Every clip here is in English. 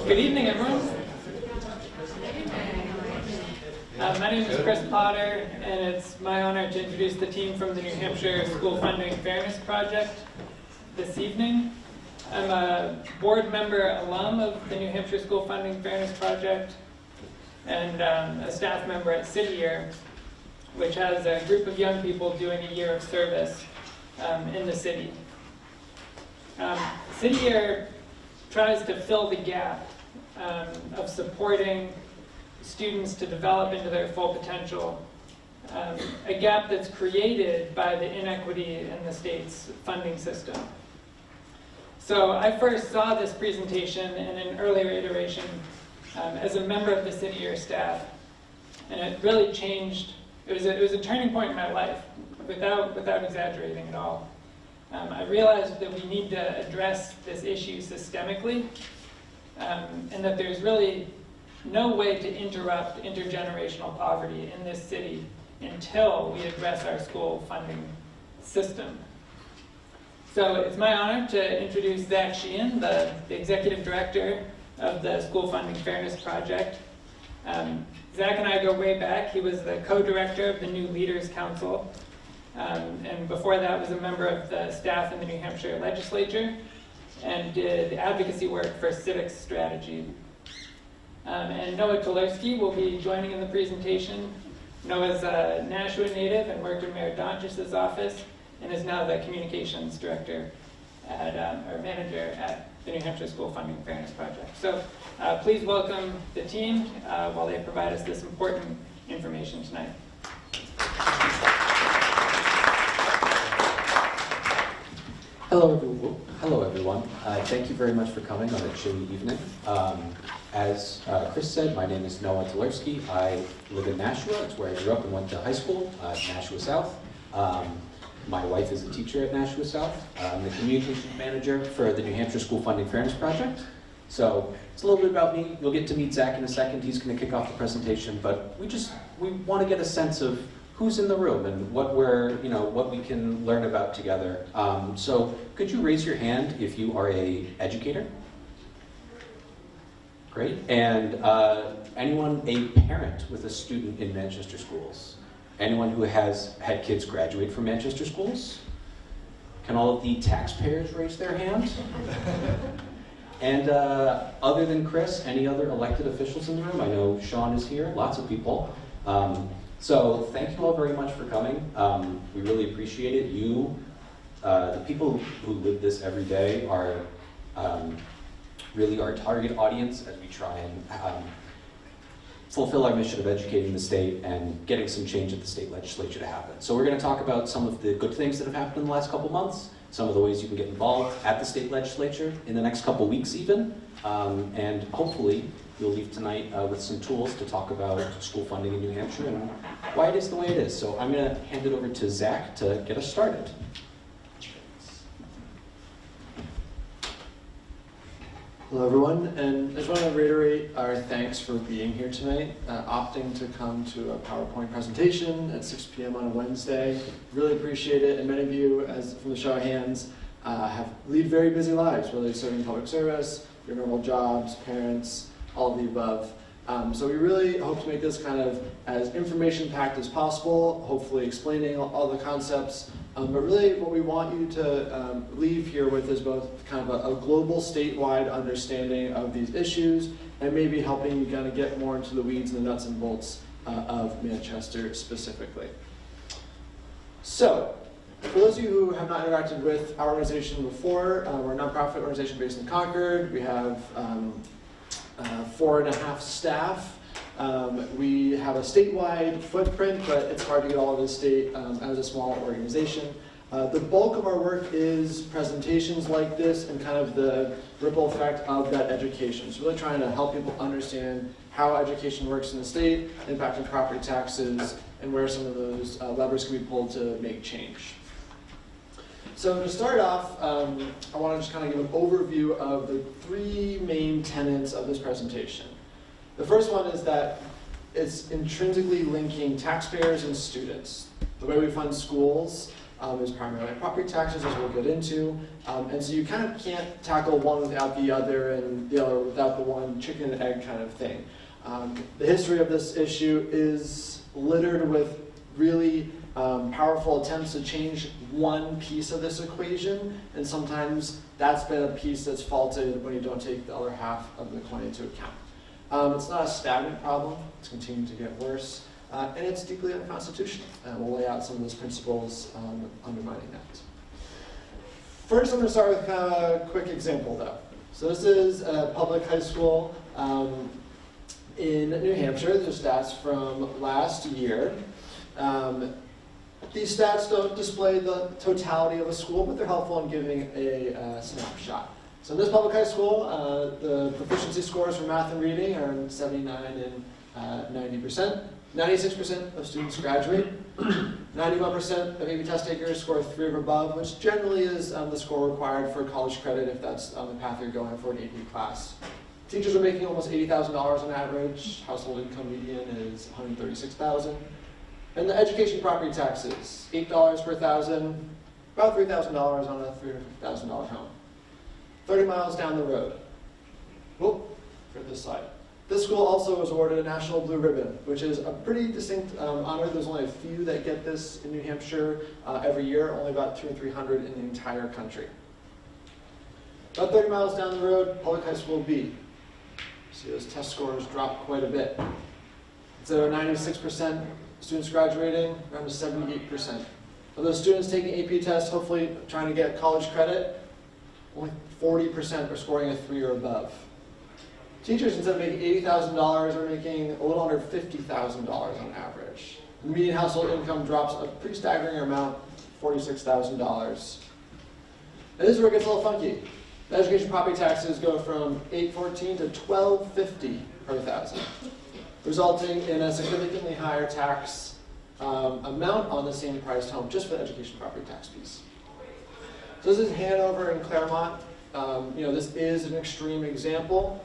Good evening, everyone. My name is Chris Potter, and it's my honor to introduce the team from the New Hampshire School Funding Fairness Project this evening. I'm a board member alum of the New Hampshire School Funding Fairness Project and a staff member at City Year, which has a group of young people doing a year of service in the city. City Year tries to fill the gap of supporting students to develop into their full potential, a gap that's created by the inequity in the state's funding system. So I first saw this presentation in an earlier iteration as a member of the City Year staff, and it really changed. It was a turning point in my life, without exaggerating at all. I realized that we need to address this issue systemically, and that there's really no way to interrupt intergenerational poverty in this city until we address our school funding system. So it's my honor to introduce Zach Sheehan, the executive director of the School Funding Fairness Project. Zach and I go way back. He was the co-director of the New Leaders Council, and before that was a member of the staff in the New Hampshire legislature and did advocacy work for civics strategy. And Noah Tulerski will be joining in the presentation. Noah's a Nashua native and worked in Mayor Donchis's office and is now the communications director or manager at the New Hampshire School Funding Fairness Project. So please welcome the team while they provide us this important information tonight. Hello everyone. Thank you very much for coming on a chilly evening. As Chris said, my name is Noah Tulerski. I live in Nashua. It's where I grew up and went to high school, Nashua South. My wife is a teacher at Nashua South. I'm the communications manager for the New Hampshire School Funding Fairness Project. So it's a little bit about me. You'll get to meet Zach in a second. He's going to kick off the presentation, but we want to get a sense of who's in the room and what we can learn about together. So could you raise your hand if you are an educator? Great. And anyone a parent with a student in Manchester schools? Anyone who has had kids graduate from Manchester schools? Can all of the taxpayers raise their hand? And other than Chris, any other elected officials in the room? I know Sean is here, lots of people. So thank you all very much for coming. We really appreciate it. You, the people who live this every day are really our target audience as we try and fulfill our mission of educating the state and getting some change at the state legislature to happen. So we're going to talk about some of the good things that have happened in the last couple months, some of the ways you can get involved at the state legislature in the next couple weeks even, and hopefully you'll leave tonight with some tools to talk about school funding in New Hampshire and why it is the way it is. So I'm going to hand it over to Zach to get us started. Hello everyone, and I just want to reiterate our thanks for being here tonight, opting to come to a PowerPoint presentation at 6 p.m. on a Wednesday. Really appreciate it, and many of you, as from the show of hands, lead very busy lives, whether you're serving public service, your normal jobs, parents, all of the above. So we really hope to make this kind of as information-packed as possible, hopefully explaining all the concepts. But really what we want you to leave here with is both kind of a global statewide understanding of these issues and maybe helping you kind of get more into the weeds and the nuts and bolts of Manchester specifically. So, for those of you who have not interacted with our organization before, we're a nonprofit organization based in Concord. We have 4.5 staff. We have a statewide footprint, but it's hard to get all of the state as a small organization. The bulk of our work is presentations like this and kind of the ripple effect of that education. So really trying to help people understand how education works in the state, impacting property taxes, and where some of those levers can be pulled to make change. So to start off, I want to just kind of give an overview of the three main tenets of this presentation. The first one is that it's intrinsically linking taxpayers and students. The way we fund schools is primarily property taxes, as we'll get into, and so you kind of can't tackle one without the other and the other without the one, chicken and egg kind of thing. The history of this issue is littered with really powerful attempts to change one piece of this equation, and sometimes that's been a piece that's faulted when you don't take the other half of the coin into account. It's not a stagnant problem, it's continuing to get worse, and it's deeply unconstitutional, and we'll lay out some of those principles undermining that. First, I'm going to start with kind of a quick example though. So this is a public high school in New Hampshire. These are stats from last year. These stats don't display the totality of a school, but they're helpful in giving a snapshot. So in this public high school, the proficiency scores for math and reading are 79 and 90%. 96% of students graduate. 91% of AP test takers score 3 or above, which generally is the score required for college credit if that's the path you're going for an AP class. Teachers are making almost $80,000 on average. Household income median is $136,000. And the education property taxes, $8 per thousand, about $3,000 on a $350,000 home. 30 miles down the road. Whoop, for this slide. This school also was awarded a National Blue Ribbon, which is a pretty distinct honor. There's only a few that get this in New Hampshire every year, only about 200 or 300 in the entire country. About 30 miles down the road, Public High School B. See those test scores drop quite a bit. Instead of 96% students graduating, around to 78%. Of those students taking AP tests, hopefully trying to get college credit, only 40% are scoring a 3 or above. Teachers, instead of making $80,000, are making a little under $50,000 on average. The median household income drops a pretty staggering amount, $46,000. And this is where it gets a little funky. The education property taxes go from $814 to $1250 per thousand, resulting in a significantly higher tax amount on the same priced home, just for the education property tax piece. So this is Hanover and Claremont. This is an extreme example.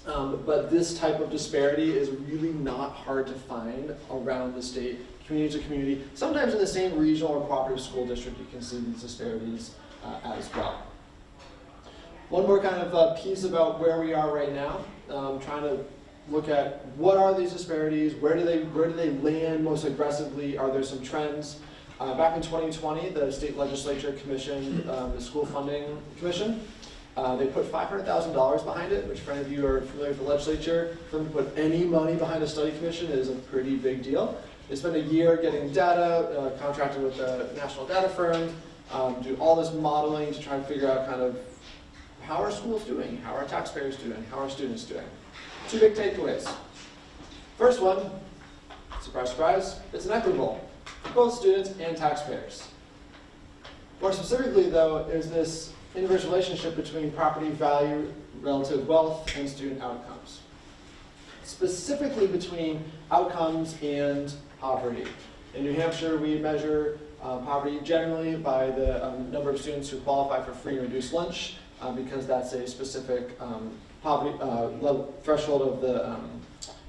But this type of disparity is really not hard to find around the state, community to community. Sometimes in the same regional or cooperative school district, you can see these disparities as well. One more kind of piece about where we are right now, trying to look at what are these disparities, where do they land most aggressively, are there some trends? Back in 2020, the state legislature commissioned the School Funding Commission. They put $500,000 behind it, which for any of you who are familiar with the legislature, for them to put any money behind a study commission is a pretty big deal. They spent a year getting data, contracted with a national data firm, do all this modeling to try and figure out kind of how are schools doing, how are taxpayers doing, how are students doing. 2 big takeaways. First one, surprise, surprise, it's inequitable for both students and taxpayers. More specifically though, is this inverse relationship between property value, relative wealth, and student outcomes. Specifically between outcomes and poverty. In New Hampshire, we measure poverty generally by the number of students who qualify for free and reduced lunch, because that's a specific poverty threshold of the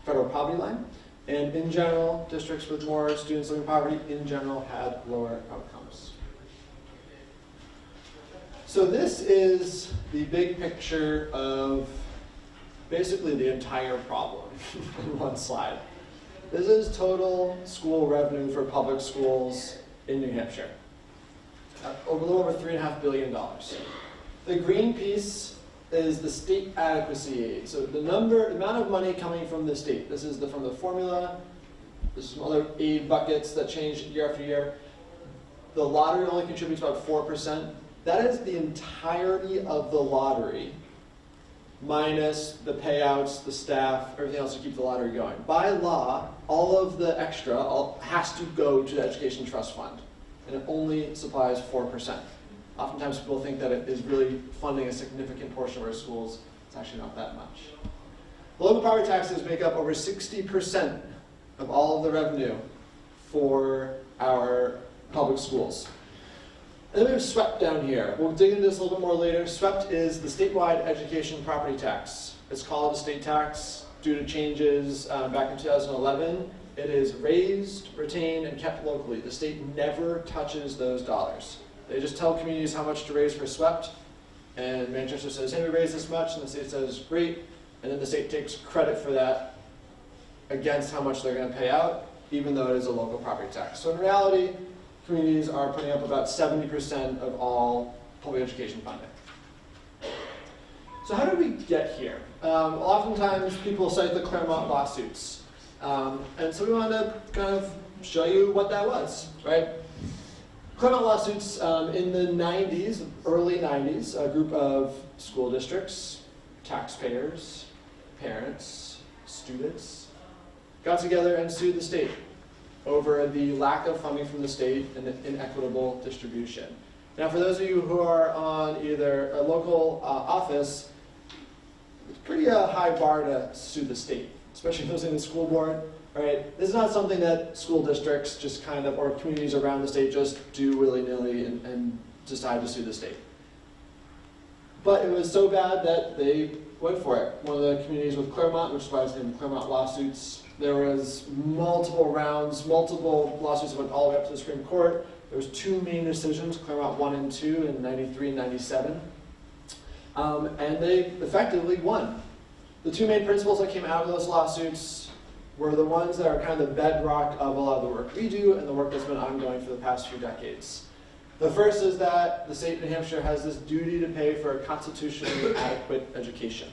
federal poverty line. And in general, districts with more students living in poverty, in general, had lower outcomes. So this is the big picture of basically the entire problem in one slide. This is total school revenue for public schools in New Hampshire. A little over $3.5 billion. The green piece is the state adequacy aid. So the amount of money coming from the state. This is from the formula. There's some other aid buckets that change year after year. The lottery only contributes about 4%. That is the entirety of the lottery, minus the payouts, the staff, everything else to keep the lottery going. By law, all of the extra has to go to the Education Trust Fund, and it only supplies 4%. Oftentimes people think that it is really funding a significant portion of our schools. It's actually not that much. The local property taxes make up over 60% of all of the revenue for our public schools. And then we have SWEP down here. We'll dig into this a little bit more later. SWEP is the statewide education property tax. It's called a state tax due to changes back in 2011. It is raised, retained, and kept locally. The state never touches those dollars. They just tell communities how much to raise for SWEP, and Manchester says, hey, we raised this much, and the state says, great, and then the state takes credit for that against how much they're going to pay out, even though it is a local property tax. So in reality, communities are putting up about 70% of all public education funding. So how did we get here? Oftentimes people cite the Claremont lawsuits. And so we wanted to kind of show you what that was, right? Claremont lawsuits in the 90s, early 90s, a group of school districts, taxpayers, parents, students, got together and sued the state over the lack of funding from the state and the inequitable distribution. Now, for those of you who are on either a local office, it's pretty high bar to sue the state, especially those in the school board, right? This is not something that school districts just kind of, or communities around the state just do willy-nilly and decide to sue the state. But it was so bad that they went for it. One of the communities with Claremont, which is why it's named Claremont lawsuits, there was multiple rounds, multiple lawsuits that went all the way up to the Supreme Court. There was two main decisions, Claremont 1 and 2 in 93 and 97. And they effectively won. The two main principles that came out of those lawsuits were the ones that are kind of the bedrock of a lot of the work we do and the work that's been ongoing for the past few decades. The first is that the state of New Hampshire has this duty to pay for a constitutionally adequate education.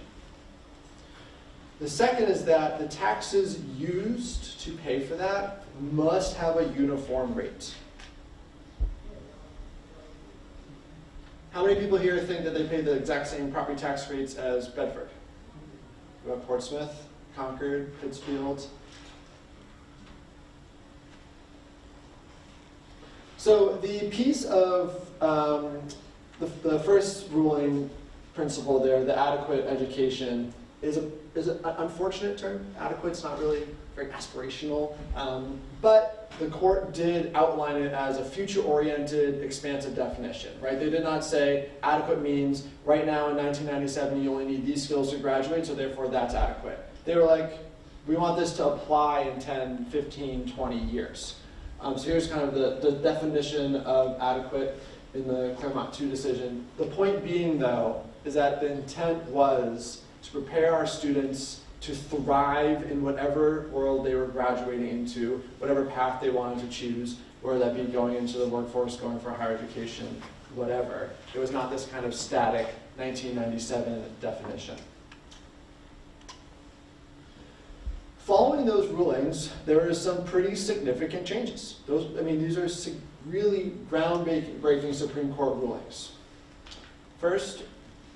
The second is that the taxes used to pay for that must have a uniform rate. How many people here think that they pay the exact same property tax rates as Bedford? What about Portsmouth, Concord, Pittsfield? So the piece of the first ruling principle there, the adequate education, is an unfortunate term. Adequate's not really very aspirational, but the court did outline it as a future-oriented, expansive definition, right? They did not say adequate means right now in 1997 you only need these skills to graduate, so therefore that's adequate. They were like, we want this to apply in 10, 15, 20 years. So here's kind of the definition of adequate in the Claremont 2 decision. The point being, though, is that the intent was to prepare our students to thrive in whatever world they were graduating into, whatever path they wanted to choose, whether that be going into the workforce, going for higher education, whatever. It was not this kind of static 1997 definition. Following those rulings, there were some pretty significant changes. These are really groundbreaking Supreme Court rulings. First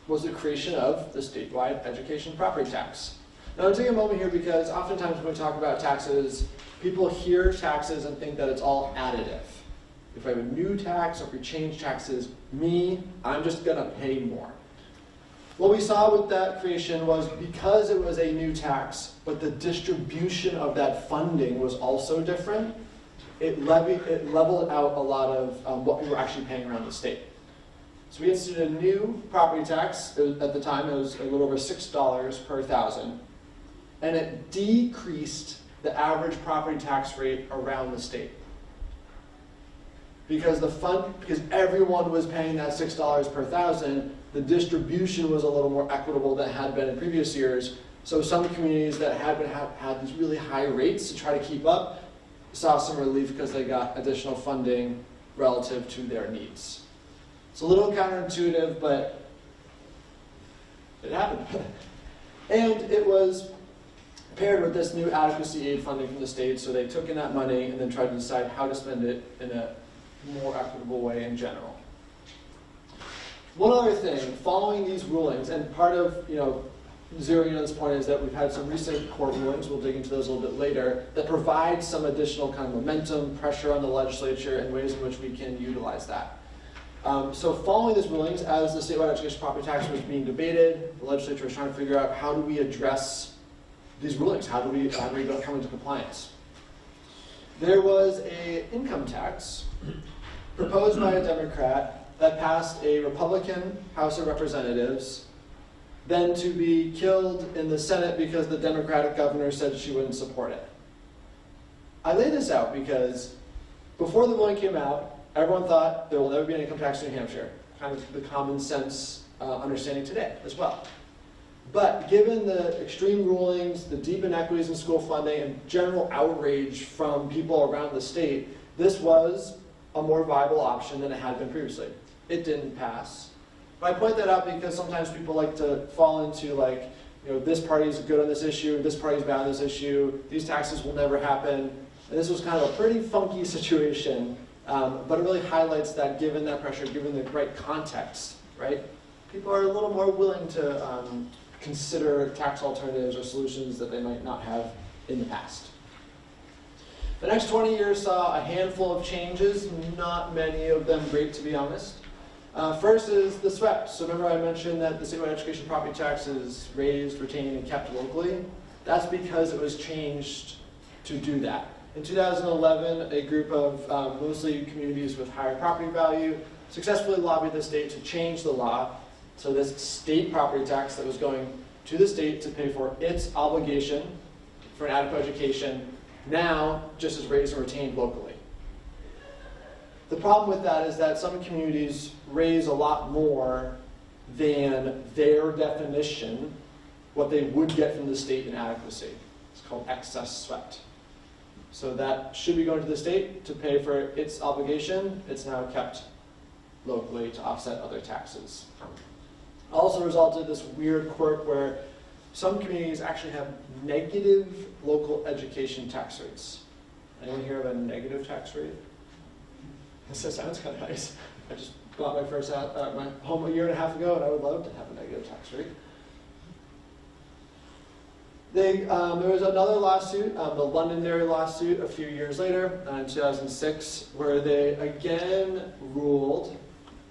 was the creation of the statewide education property tax. Now, I'll take a moment here because oftentimes when we talk about taxes, people hear taxes and think that it's all additive. If I have a new tax or if we change taxes, I'm just going to pay more. What we saw with that creation was because it was a new tax, but the distribution of that funding was also different, it leveled out a lot of what we were actually paying around the state. So we instituted a new property tax. At the time, it was a little over $6 per thousand. And it decreased the average property tax rate around the state. Because everyone was paying that $6 per thousand, the distribution was a little more equitable than it had been in previous years. So some communities that had these really high rates to try to keep up saw some relief because they got additional funding relative to their needs. It's a little counterintuitive, but it happened. And it was paired with this new adequacy aid funding from the state, so they took in that money and then tried to decide how to spend it in a more equitable way in general. One other thing, following these rulings, and part of zeroing in on this point is that we've had some recent court rulings, we'll dig into those a little bit later, that provide some additional kind of momentum, pressure on the legislature, and ways in which we can utilize that. So following these rulings, as the statewide education property tax was being debated, the legislature was trying to figure out how do we address these rulings? How do we come into compliance? There was an income tax proposed by a Democrat that passed a Republican House of Representatives, then to be killed in the Senate because the Democratic governor said she wouldn't support it. I lay this out because before the ruling came out, everyone thought there will never be an income tax in New Hampshire. Kind of the common sense understanding today as well. But given the extreme rulings, the deep inequities in school funding, and general outrage from people around the state, this was a more viable option than it had been previously. It didn't pass. But I point that out because sometimes people like to fall into like, this party is good on this issue, this party is bad on this issue, these taxes will never happen. And this was kind of a pretty funky situation, but it really highlights that given that pressure, given the right context, right? People are a little more willing to consider tax alternatives or solutions that they might not have in the past. The next 20 years saw a handful of changes, not many of them great to be honest. First is the SWEP. So remember I mentioned that the statewide education property tax is raised, retained, and kept locally? That's because it was changed to do that. In 2011, a group of mostly communities with higher property value successfully lobbied the state to change the law. So this state property tax that was going to the state to pay for its obligation for an adequate education now just is raised and retained locally. The problem with that is that some communities raise a lot more than their definition, what they would get from the state in adequacy. It's called excess swept. So that should be going to the state to pay for its obligation. It's now kept locally to offset other taxes. Also resulted in this weird quirk where some communities actually have negative local education tax rates. Anyone hear of a negative tax rate? This sounds kind of nice. I just bought my first my home a year and a half ago, and I would love to have a negative tax rate. There was another lawsuit, the Londonderry lawsuit, a few years later, in 2006, where they again ruled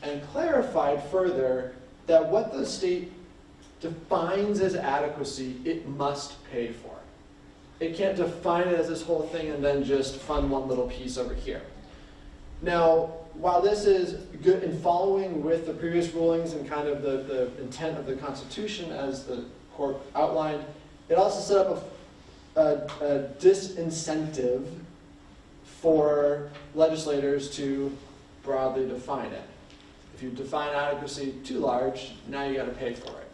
and clarified further that what the state defines as adequacy, it must pay for. It can't define it as this whole thing and then just fund one little piece over here. Now, while this is good in following with the previous rulings and kind of the intent of the Constitution as the court outlined, it also set up a disincentive for legislators to broadly define it. If you define adequacy too large, now you got to pay for it.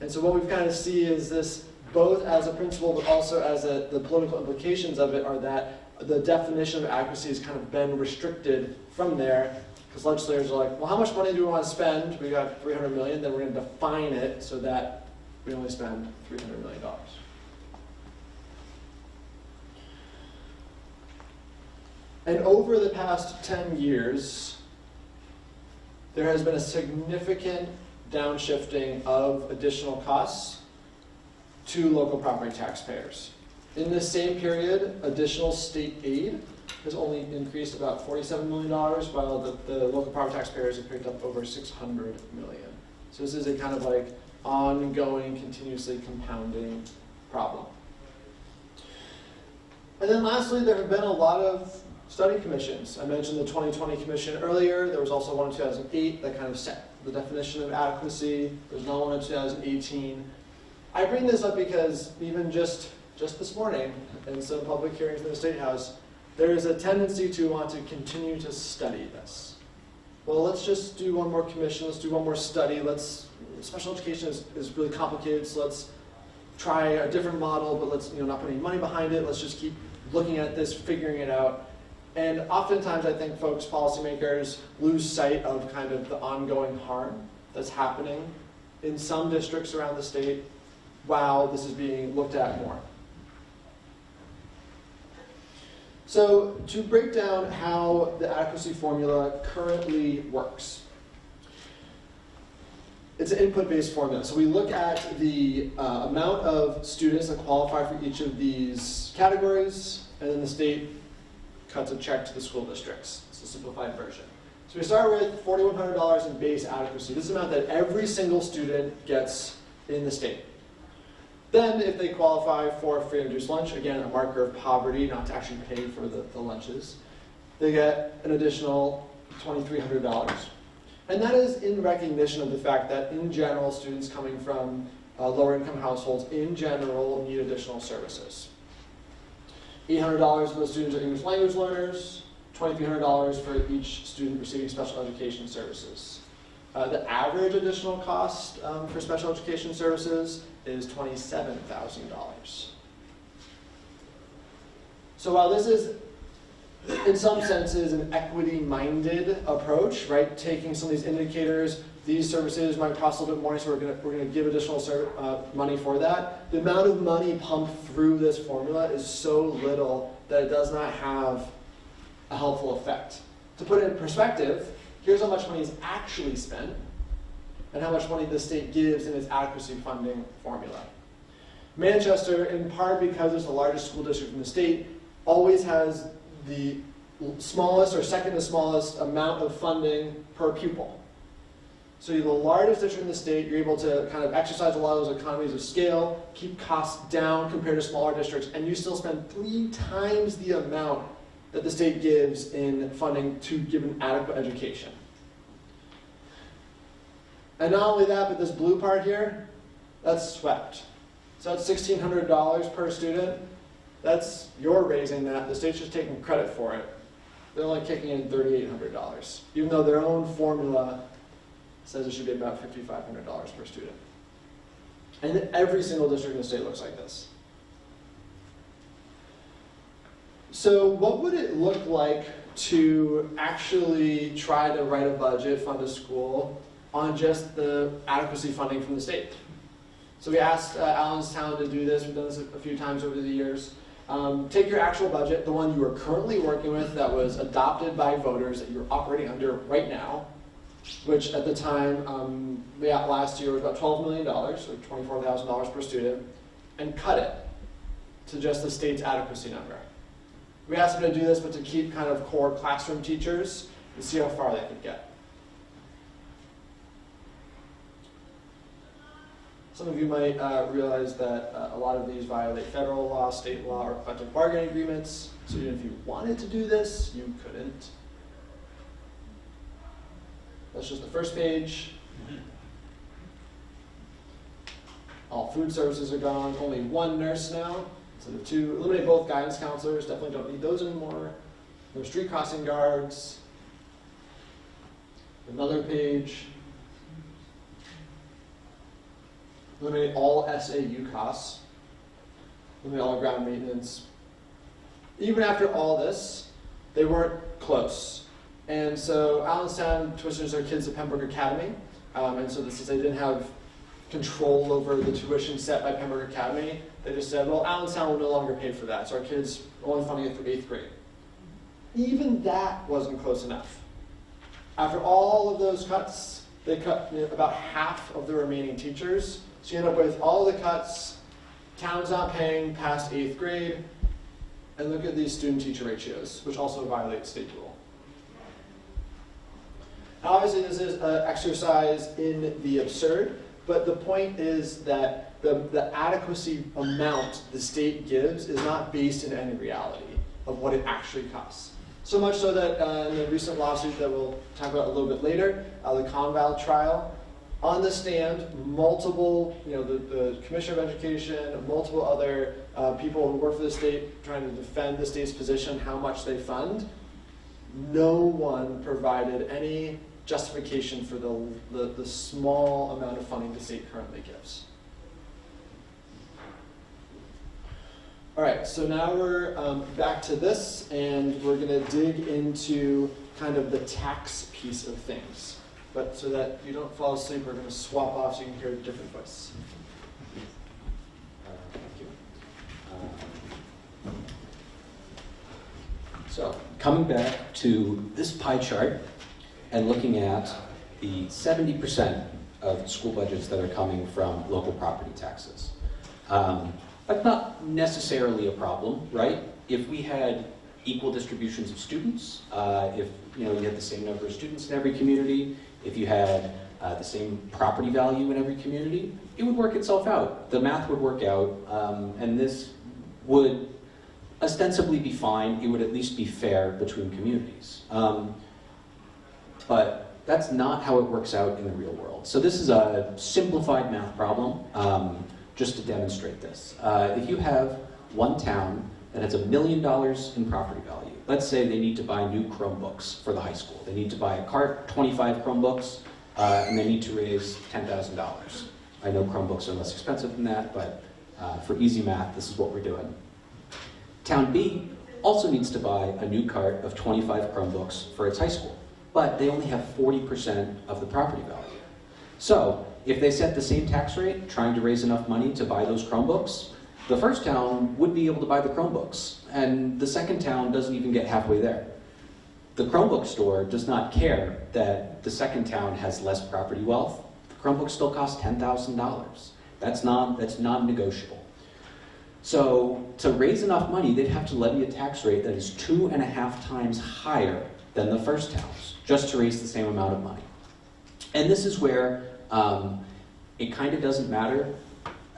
And so what we've kind of see is this both as a principle but also as the political implications of it are that the definition of adequacy has kind of been restricted from there because legislators are like, well, how much money do we want to spend? We got $300 million, then we're going to define it so that we only spend $300 million. And over the past 10 years, there has been a significant downshifting of additional costs to local property taxpayers. In this same period, additional state aid has only increased about $47 million, while the local property taxpayers have picked up over $600 million. So this is a kind of like ongoing, continuously compounding problem. And then lastly, there have been a lot of study commissions. I mentioned the 2020 commission earlier. There was also one in 2008 that kind of set the definition of adequacy. There's another one in 2018. I bring this up because even just this morning, in some public hearings in the State House, there is a tendency to want to continue to study this. Well, let's just do one more commission, let's do one more study, special education is really complicated, so let's try a different model, but let's not put any money behind it, let's just keep looking at this, figuring it out. And oftentimes I think folks, policymakers, lose sight of kind of the ongoing harm that's happening in some districts around the state while this is being looked at more. So to break down how the adequacy formula currently works. It's an input-based formula. So we look at the amount of students that qualify for each of these categories, and then the state cuts a check to the school districts. It's a simplified version. So we start with $4,100 in base adequacy. This is the amount that every single student gets in the state. Then, if they qualify for free and reduced lunch, again, a marker of poverty, not to actually pay for the lunches, they get an additional $2,300. And that is in recognition of the fact that, in general, students coming from lower income households, in general, need additional services. $800 for the students are English language learners, $2,300 for each student receiving special education services. The average additional cost for special education services is $27,000. So while this is, in some senses, an equity-minded approach, right? Taking some of these indicators, these services might cost a little bit more, so we're going to give additional money for that. The amount of money pumped through this formula is so little that it does not have a helpful effect. To put it in perspective, here's how much money is actually spent and how much money the state gives in its adequacy funding formula. Manchester, in part because it's the largest school district in the state, always has the smallest or second to smallest amount of funding per pupil. So you're the largest district in the state, you're able to kind of exercise a lot of those economies of scale, keep costs down compared to smaller districts, and you still spend 3 times the amount that the state gives in funding to give an adequate education. And not only that, but this blue part here, that's swept. So that's $1,600 per student. That's, you're raising that, the state's just taking credit for it. They're only kicking in $3,800, even though their own formula says it should be about $5,500 per student. And every single district in the state looks like this. So what would it look like to actually try to write a budget, fund a school, on just the adequacy funding from the state? So we asked Allenstown to do this. We've done this a few times over the years. Take your actual budget, the one you are currently working with that was adopted by voters that you're operating under right now, which at the time, last year was about $12 million, so $24,000 per student, and cut it to just the state's adequacy number. We asked them to do this, but to keep kind of core classroom teachers and see how far they could get. Some of you might realize that a lot of these violate federal law, state law, or collective bargaining agreements. So even if you wanted to do this, you couldn't. That's just the first page. All food services are gone. Only 1 nurse now instead of 2. Eliminate both guidance counselors. Definitely don't need those anymore. No street crossing guards. Another page. Eliminate all SAU costs. Eliminate all ground maintenance. Even after all this, they weren't close. And so Allenstown tuitions their kids at Pembroke Academy. And so this is, they didn't have control over the tuition set by Pembroke Academy. They just said, well, Allenstown will no longer pay for that. So our kids are only funding it through 8th grade. Even that wasn't close enough. After all of those cuts, they cut about half of the remaining teachers. So you end up with all the cuts, towns not paying past 8th grade, and look at these student-teacher ratios, which also violate state rule. Now, obviously, this is an exercise in the absurd, but the point is that the adequacy amount the state gives is not based in any reality of what it actually costs. So much so that in the recent lawsuit that we'll talk about a little bit later, the Conval trial, on the stand, multiple, the Commissioner of Education, multiple other people who work for the state trying to defend the state's position, how much they fund, no one provided any justification for the small amount of funding the state currently gives. All right, so now we're back to this, and we're going to dig into kind of the tax piece of things. But so that you don't fall asleep, we're going to swap off so you can hear a different voice. Thank you. So coming back to this pie chart and looking at the 70% of school budgets that are coming from local property taxes. That's not necessarily a problem, right? If we had equal distributions of students, if you had the same number of students in every community, if you had the same property value in every community, it would work itself out. The math would work out, and this would ostensibly be fine. It would at least be fair between communities. But that's not how it works out in the real world. So this is a simplified math problem, just to demonstrate this. If you have one town that has $1 million in property value, let's say they need to buy new Chromebooks for the high school. They need to buy a cart, 25 Chromebooks, and they need to raise $10,000. I know Chromebooks are less expensive than that, but for easy math, this is what we're doing. Town B also needs to buy a new cart of 25 Chromebooks for its high school, but they only have 40% of the property value. So if they set the same tax rate, trying to raise enough money to buy those Chromebooks, the first town would be able to buy the Chromebooks, and the second town doesn't even get halfway there. The Chromebook store does not care that the second town has less property wealth. The Chromebook still costs $10,000. That's non-negotiable. So to raise enough money, they'd have to levy a tax rate that is 2.5 times higher than the first town's, just to raise the same amount of money. And this is where it kind of doesn't matter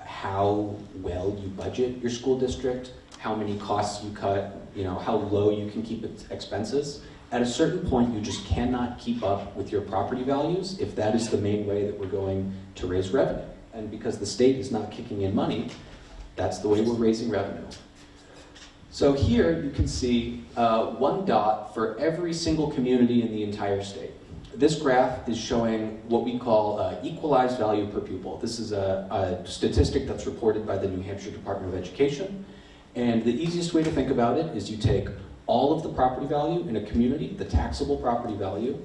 how well you budget your school district, how many costs you cut, how low you can keep its expenses. At a certain point, you just cannot keep up with your property values if that is the main way that we're going to raise revenue. And because the state is not kicking in money, that's the way we're raising revenue. So here you can see one dot for every single community in the entire state. This graph is showing what we call equalized value per pupil. This is a statistic that's reported by the New Hampshire Department of Education. And the easiest way to think about it is you take all of the property value in a community, the taxable property value,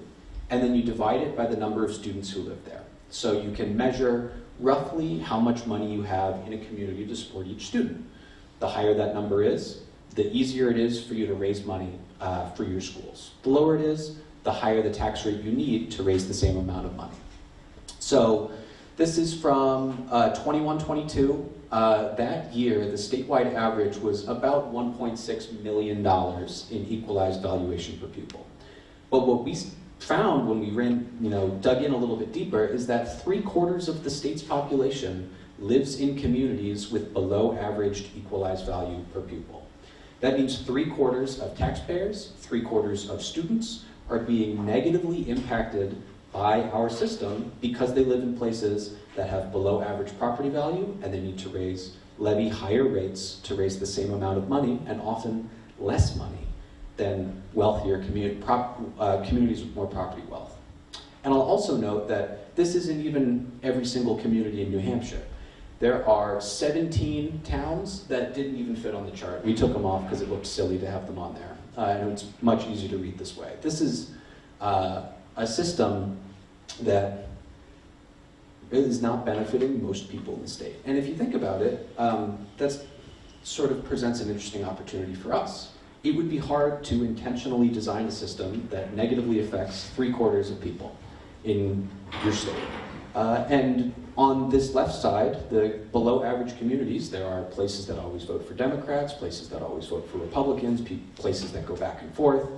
and then you divide it by the number of students who live there. So you can measure roughly how much money you have in a community to support each student. The higher that number is, the easier it is for you to raise money for your schools. The lower it is, the higher the tax rate you need to raise the same amount of money. So this is from 21-22. That year, the statewide average was about $1.6 million in equalized valuation per pupil. But what we found when we dug in a little bit deeper is that 3/4 of the state's population lives in communities with below averaged equalized value per pupil. That means 3/4 of taxpayers, 3/4 of students are being negatively impacted by our system because they live in places that have below average property value and they need to levy higher rates to raise the same amount of money, and often less money than wealthier communities with more property wealth. And I'll also note that this isn't even every single community in New Hampshire. There are 17 towns that didn't even fit on the chart. We took them off because it looked silly to have them on there. And it's much easier to read this way. This is a system that is not benefiting most people in the state. And if you think about it, that sort of presents an interesting opportunity for us. It would be hard to intentionally design a system that negatively affects 3/4 of people in your state. And on this left side, the below average communities, there are places that always vote for Democrats, places that always vote for Republicans, places that go back and forth.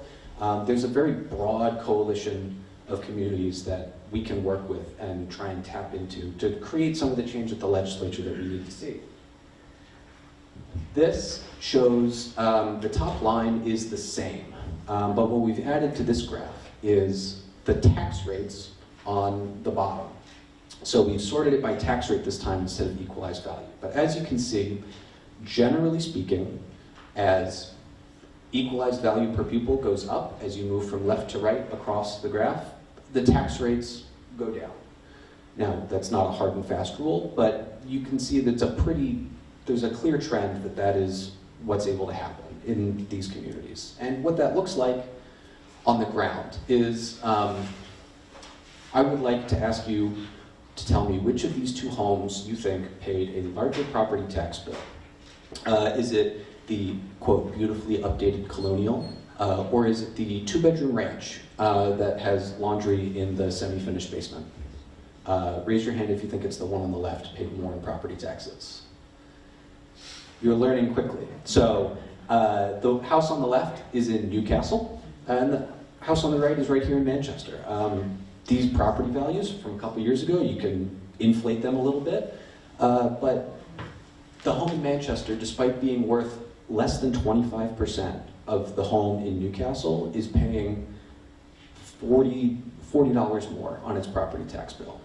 There's a very broad coalition of communities that we can work with and try and tap into to create some of the change at the legislature that we need to see. This shows the top line is the same, but what we've added to this graph is the tax rates on the bottom. So we've sorted it by tax rate this time instead of equalized value. But as you can see, generally speaking, as equalized value per pupil goes up, as you move from left to right across the graph, the tax rates go down. Now, that's not a hard and fast rule, but you can see that there's a clear trend that is what's able to happen in these communities. And what that looks like on the ground is, I would like to ask you to tell me which of these two homes you think paid a larger property tax bill. Is it the, quote, beautifully updated colonial, or is it the 2-bedroom ranch that has laundry in the semi-finished basement? Raise your hand if you think it's the one on the left paid more in property taxes. You're learning quickly. So the house on the left is in Newcastle, and the house on the right is right here in Manchester. These property values from a couple years ago, you can inflate them a little bit, but the home in Manchester, despite being worth less than 25% of the home in Newcastle is paying $40 more on its property tax bill.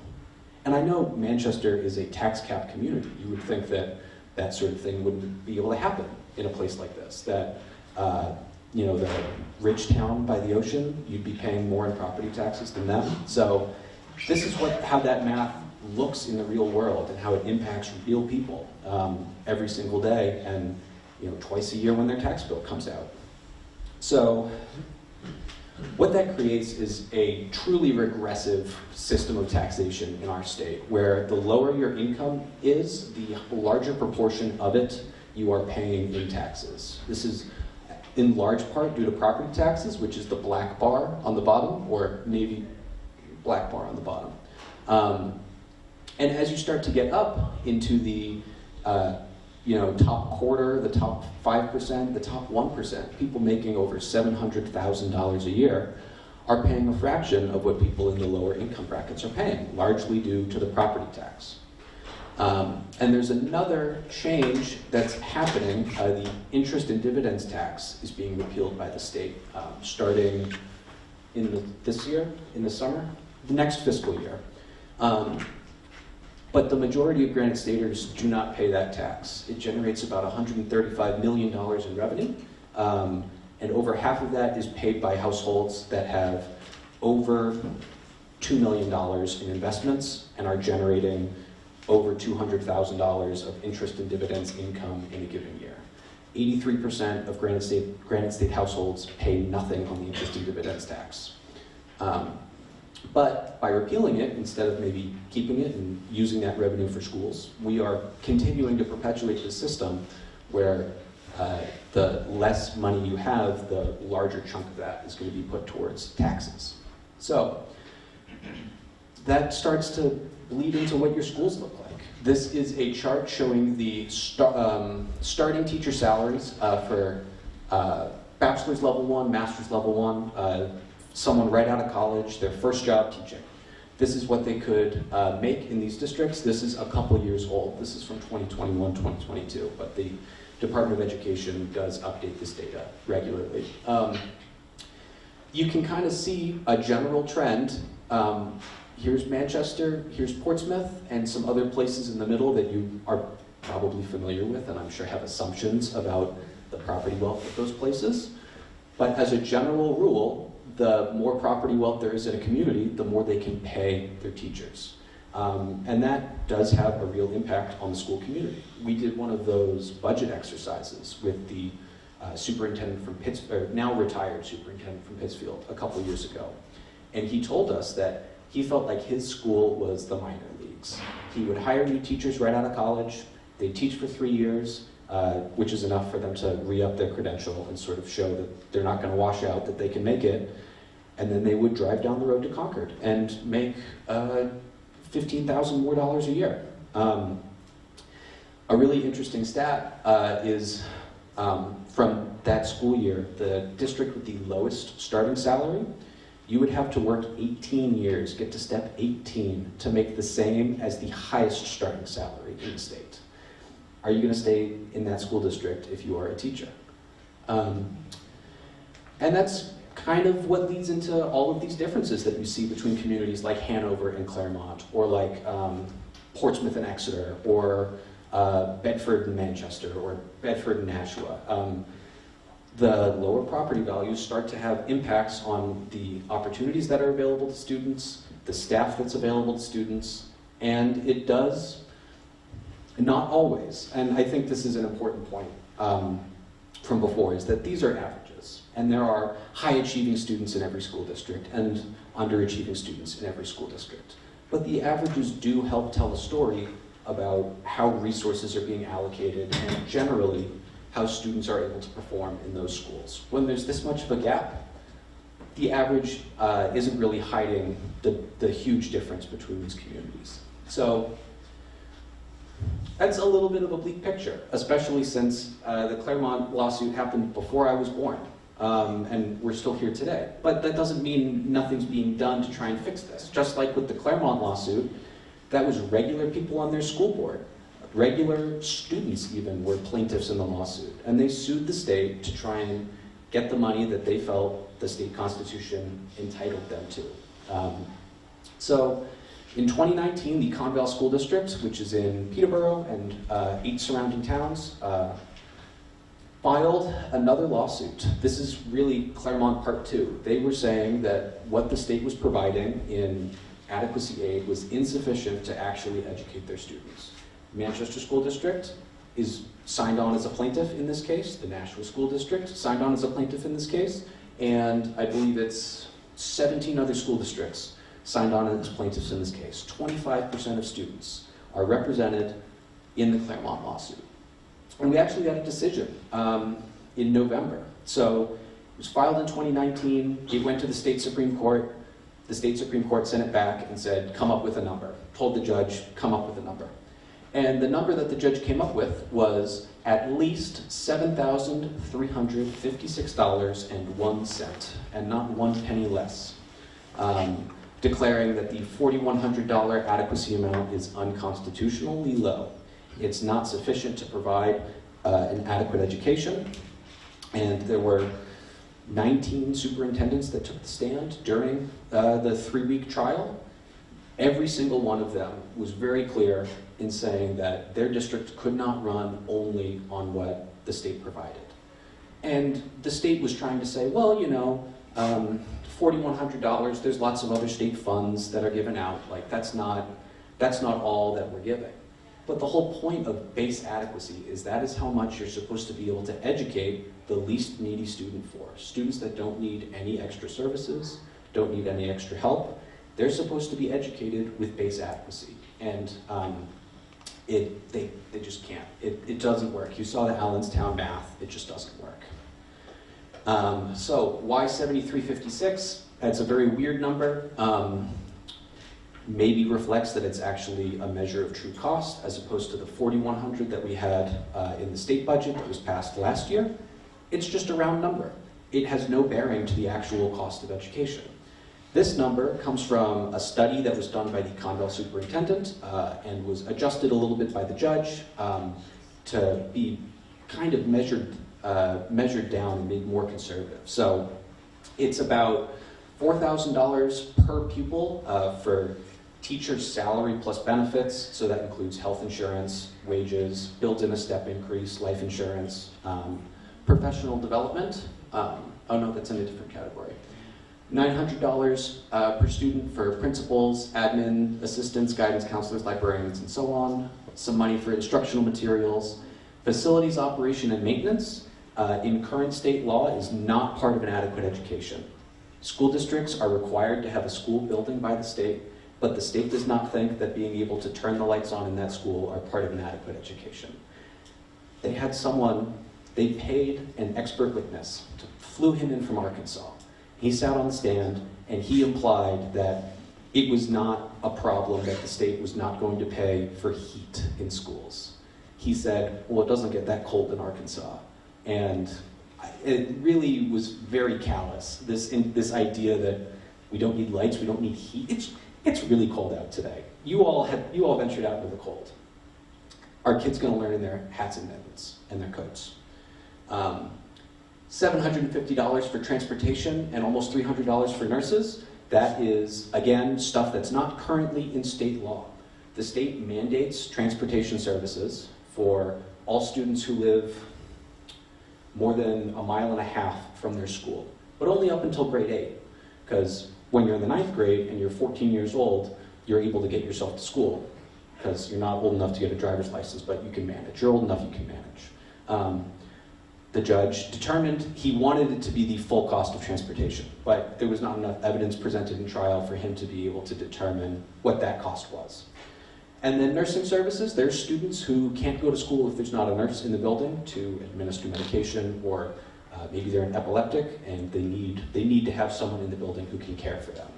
And I know Manchester is a tax cap community. You would think that that sort of thing wouldn't be able to happen in a place like this, that you know, the rich town by the ocean, you'd be paying more in property taxes than them. So this is how that math looks in the real world and how it impacts real people every single day, and you know, twice a year when their tax bill comes out. So what that creates is a truly regressive system of taxation in our state, where the lower your income is, the larger proportion of it you are paying in taxes. This is in large part due to property taxes, which is the black bar on the bottom, or navy black bar on the bottom. And as you start to get up into the you know, top quarter, the top 5%, the top 1%, people making over $700,000 a year are paying a fraction of what people in the lower income brackets are paying, largely due to the property tax. And there's another change that's happening. The interest and dividends tax is being repealed by the state starting in this year, in the summer, the next fiscal year. But the majority of Granite Staters do not pay that tax. It generates about $135 million in revenue, and over half of that is paid by households that have over $2 million in investments and are generating over $200,000 of interest and dividends income in a given year. 83% of Granite State households pay nothing on the interest and dividends tax. But by repealing it, instead of maybe keeping it and using that revenue for schools, we are continuing to perpetuate the system where the less money you have, the larger chunk of that is going to be put towards taxes. So that starts to bleed into what your schools look like. This is a chart showing the starting teacher salaries for bachelor's level 1, master's level 1, someone right out of college, their first job teaching. This is what they could make in these districts. This is a couple years old. This is from 2021, 2022, but the Department of Education does update this data regularly. You can kind of see a general trend. Here's Manchester, here's Portsmouth, and some other places in the middle that you are probably familiar with, and I'm sure have assumptions about the property wealth of those places. But as a general rule, the more property wealth there is in a community, the more they can pay their teachers. And that does have a real impact on the school community. We did one of those budget exercises with the superintendent from Pittsfield, now retired superintendent from Pittsfield, a couple years ago. And he told us that he felt like his school was the minor leagues. He would hire new teachers right out of college. They'd teach for 3 years, which is enough for them to re-up their credential and sort of show that they're not going to wash out, that they can make it. And then they would drive down the road to Concord and make $15,000 more a year. A really interesting stat is from that school year, the district with the lowest starting salary, you would have to work 18 years, get to step 18, to make the same as the highest starting salary in the state. Are you going to stay in that school district if you are a teacher? And that's kind of what leads into all of these differences that you see between communities like Hanover and Claremont, or like Portsmouth and Exeter, or Bedford and Manchester, or Bedford and Nashua. The lower property values start to have impacts on the opportunities that are available to students, the staff that's available to students, and it does not always. And I think this is an important point from before, is that these are averages. And there are high-achieving students in every school district and underachieving students in every school district. But the averages do help tell a story about how resources are being allocated and generally how students are able to perform in those schools. When there's this much of a gap, the average isn't really hiding the huge difference between these communities. So that's a little bit of a bleak picture, especially since the Claremont lawsuit happened before I was born. And we're still here today. But that doesn't mean nothing's being done to try and fix this. Just like with the Claremont lawsuit, that was regular people on their school board regular students even were plaintiffs in the lawsuit, and they sued the state to try and get the money that they felt the state constitution entitled them to. So in 2019, the Conval School District, which is in Peterborough and 8 surrounding towns, filed another lawsuit. This is really Claremont Part 2. They were saying that what the state was providing in adequacy aid was insufficient to actually educate their students. Manchester School District is signed on as a plaintiff in this case. The Nashua School District signed on as a plaintiff in this case. And I believe it's 17 other school districts signed on as plaintiffs in this case. 25% of students are represented in the Claremont lawsuit. And we actually got a decision in November. So it was filed in 2019. It went to the state Supreme Court. The state Supreme Court sent it back and said, come up with a number. Told the judge, come up with a number. And the number that the judge came up with was at least $7,356.01, and not 1 penny less, declaring that the $4,100 adequacy amount is unconstitutionally low. It's not sufficient to provide an adequate education, and there were 19 superintendents that took the stand during the 3-week trial. Every single one of them was very clear in saying that their district could not run only on what the state provided. And the state was trying to say, well, you know, $4,100, there's lots of other state funds that are given out. Like, that's not all that we're giving. But the whole point of base adequacy is that is how much you're supposed to be able to educate the least needy student for. Students that don't need any extra services, don't need any extra help, they're supposed to be educated with base adequacy. And they just can't. It doesn't work. You saw the Allenstown math, it just doesn't work. So why 7356? That's a very weird number. Maybe reflects that it's actually a measure of true cost as opposed to the 4,100 that we had in the state budget that was passed last year. It's just a round number. It has no bearing to the actual cost of education. This number comes from a study that was done by the Conval superintendent and was adjusted a little bit by the judge to be kind of measured down and made more conservative. So it's about $4,000 per pupil for teacher's salary plus benefits, so that includes health insurance, wages, built in a step increase, life insurance, professional development. Oh no, that's in a different category. $900 per student for principals, admin, assistants, guidance counselors, librarians, and so on. Some money for instructional materials. Facilities operation and maintenance in current state law is not part of an adequate education. School districts are required to have a school building by the state, but the state does not think that being able to turn the lights on in that school are part of an adequate education. They had someone, they paid an expert witness, flew him in from Arkansas. He sat on the stand and he implied that it was not a problem that the state was not going to pay for heat in schools. He said, well, it doesn't get that cold in Arkansas. And it really was very callous, this idea that we don't need lights, we don't need heat. It's really cold out today. You all ventured out into the cold. Are kids going to learn in their hats and mittens and their coats? $750 for transportation and almost $300 for nurses. That is, again, stuff that's not currently in state law. The state mandates transportation services for all students who live more than 1.5 miles from their school, but only up until grade 8, because when you're in the 9th grade and you're 14 years old, you're able to get yourself to school, because you're not old enough to get a driver's license, but you can manage. You're old enough, you can manage. The judge determined he wanted it to be the full cost of transportation, but there was not enough evidence presented in trial for him to be able to determine what that cost was. And then nursing services, there's students who can't go to school if there's not a nurse in the building to administer medication, or maybe they're an epileptic and they need to have someone in the building who can care for them.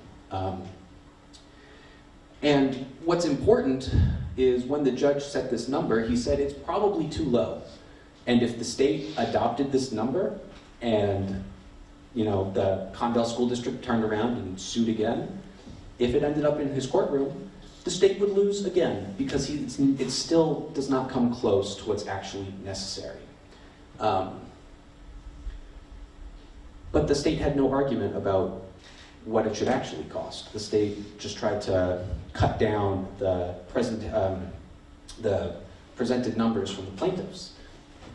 And what's important is when the judge set this number, he said it's probably too low. And if the state adopted this number and the Conval School District turned around and sued again, if it ended up in his courtroom, the state would lose again because it still does not come close to what's actually necessary. But the state had no argument about what it should actually cost. The state just tried to cut down the presented numbers from the plaintiffs.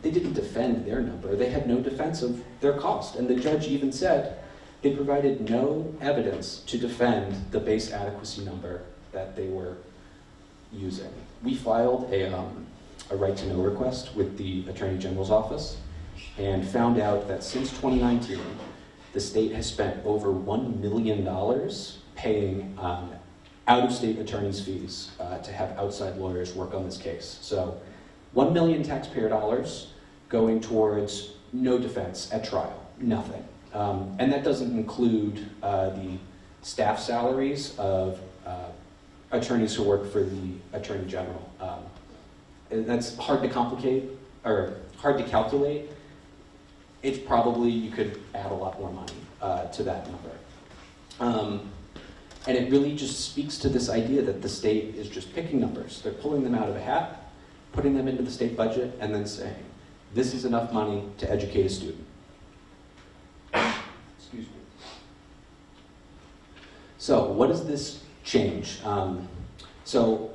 They didn't defend their number. They had no defense of their cost. And the judge even said they provided no evidence to defend the base adequacy number that they were using. We filed a right to know request with the Attorney General's office and found out that since 2019, the state has spent over $1 million paying out-of-state attorneys' fees to have outside lawyers work on this case. So 1 million taxpayer dollars going towards no defense at trial, nothing. And that doesn't include the staff salaries of attorneys who work for the Attorney General. That's hard to hard to calculate. It's probably, you could add a lot more money to that number. And it really just speaks to this idea that the state is just picking numbers. They're pulling them out of a hat, putting them into the state budget, and then saying, this is enough money to educate a student. Excuse me. So what does this change? So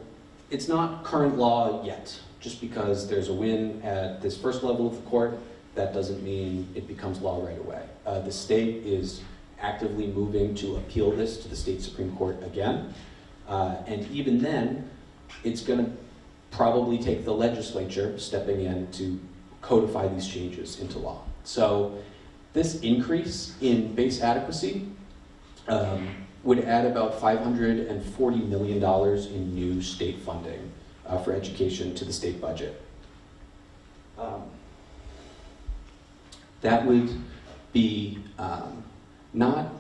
it's not current law yet. Just because there's a win at this first level of the court, that doesn't mean it becomes law right away. The state is actively moving to appeal this to the state Supreme Court again. And even then, it's going to probably take the legislature stepping in to codify these changes into law. So this increase in base adequacy would add about $540 million in new state funding for education to the state budget. That would be not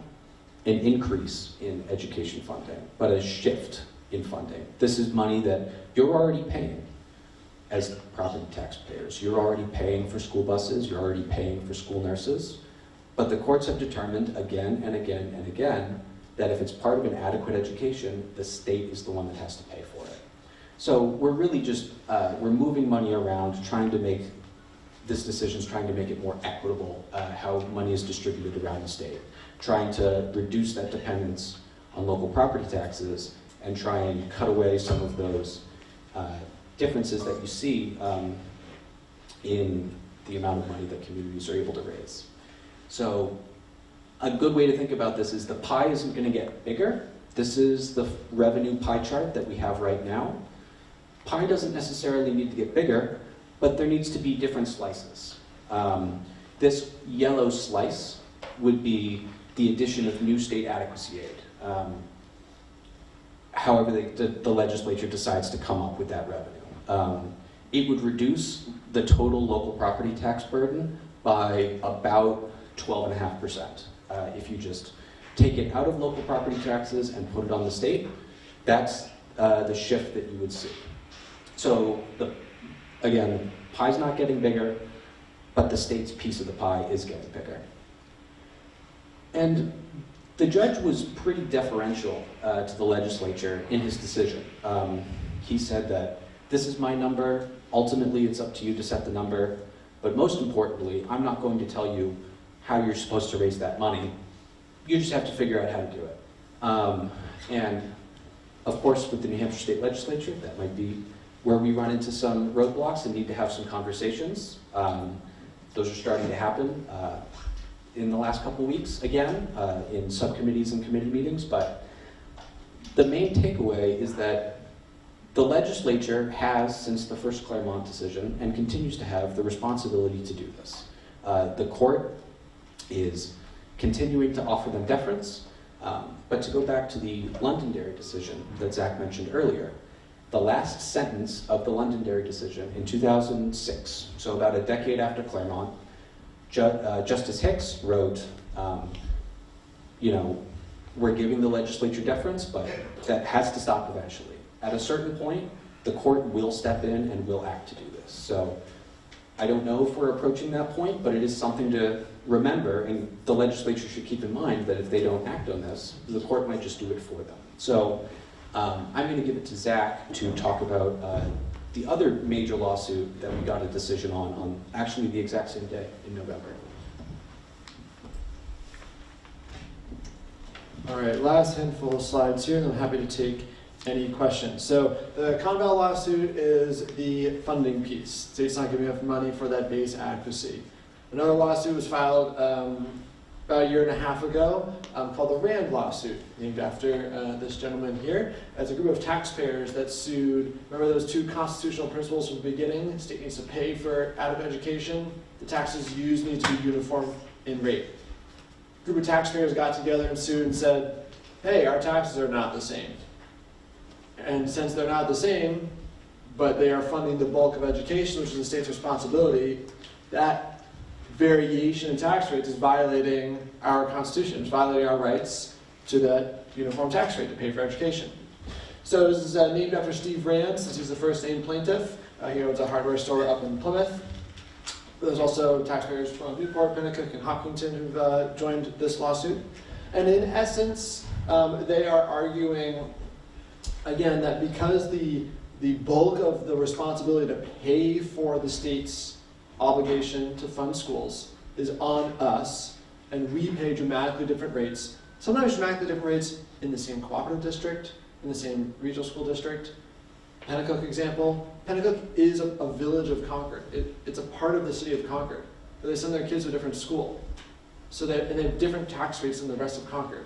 an increase in education funding, but a shift in funding. This is money that you're already paying as property taxpayers. You're already paying for school buses, you're already paying for school nurses, but the courts have determined again and again and again that if it's part of an adequate education, the state is the one that has to pay for it. So we're really just, we're moving money around, trying to make this decision's trying to make it more equitable, how money is distributed around the state, trying to reduce that dependence on local property taxes and try and cut away some of those differences that you see in the amount of money that communities are able to raise. So a good way to think about this is the pie isn't going to get bigger. This is the revenue pie chart that we have right now. Pie doesn't necessarily need to get bigger, but there needs to be different slices. This yellow slice would be the addition of new state adequacy aid. However the legislature decides to come up with that revenue. It would reduce the total local property tax burden by about 12.5%. If you just take it out of local property taxes and put it on the state, that's the shift that you would see. So again, pie's not getting bigger, but the state's piece of the pie is getting bigger. And the judge was pretty deferential to the legislature in his decision. He said that this is my number, ultimately it's up to you to set the number, but most importantly, I'm not going to tell you how you're supposed to raise that money. You just have to figure out how to do it. And of course, with the New Hampshire State Legislature, that might be where we run into some roadblocks and need to have some conversations. Those are starting to happen in the last couple weeks, again, in subcommittees and committee meetings, but the main takeaway is that the legislature has, since the first Claremont decision, and continues to have the responsibility to do this. The court is continuing to offer them deference, but to go back to the Londonderry decision that Zach mentioned earlier, the last sentence of the Londonderry decision in 2006, so about a decade after Claremont, Justice Hicks wrote, we're giving the legislature deference, but that has to stop eventually. At a certain point, the court will step in and will act to do this. So I don't know if we're approaching that point, but it is something to remember, and the legislature should keep in mind that if they don't act on this, the court might just do it for them. So I'm going to give it to Zach to talk about the other major lawsuit that we got a decision on actually the exact same day in November. All right, last handful of slides here, and I'm happy to take any questions. So the Conval lawsuit is the funding piece. State's not giving enough money for that base adequacy. Another lawsuit was filed about a year and a half ago called the Rand lawsuit, named after this gentleman here. It's a group of taxpayers that sued, remember those two constitutional principles from the beginning? The state needs to pay for adequate education. The taxes used need to be uniform in rate. A group of taxpayers got together and sued and said, hey, our taxes are not the same. And since they're not the same, but they are funding the bulk of education, which is the state's responsibility, that variation in tax rates is violating our Constitution, it's violating our rights to that uniform tax rate to pay for education. So this is named after Steve Rand, since he's the first named plaintiff. He owns a hardware store up in Plymouth. There's also taxpayers from Newport, Pennacook, and Hopkinton who've joined this lawsuit. And in essence, they are arguing, again, that because the bulk of the responsibility to pay for the state's obligation to fund schools is on us, and we pay dramatically different rates, sometimes dramatically different rates in the same cooperative district, in the same regional school district. Pennacook example, Pennacook is a village of Concord. It's a part of the city of Concord, but they send their kids to a different school. So and they have different tax rates than the rest of Concord.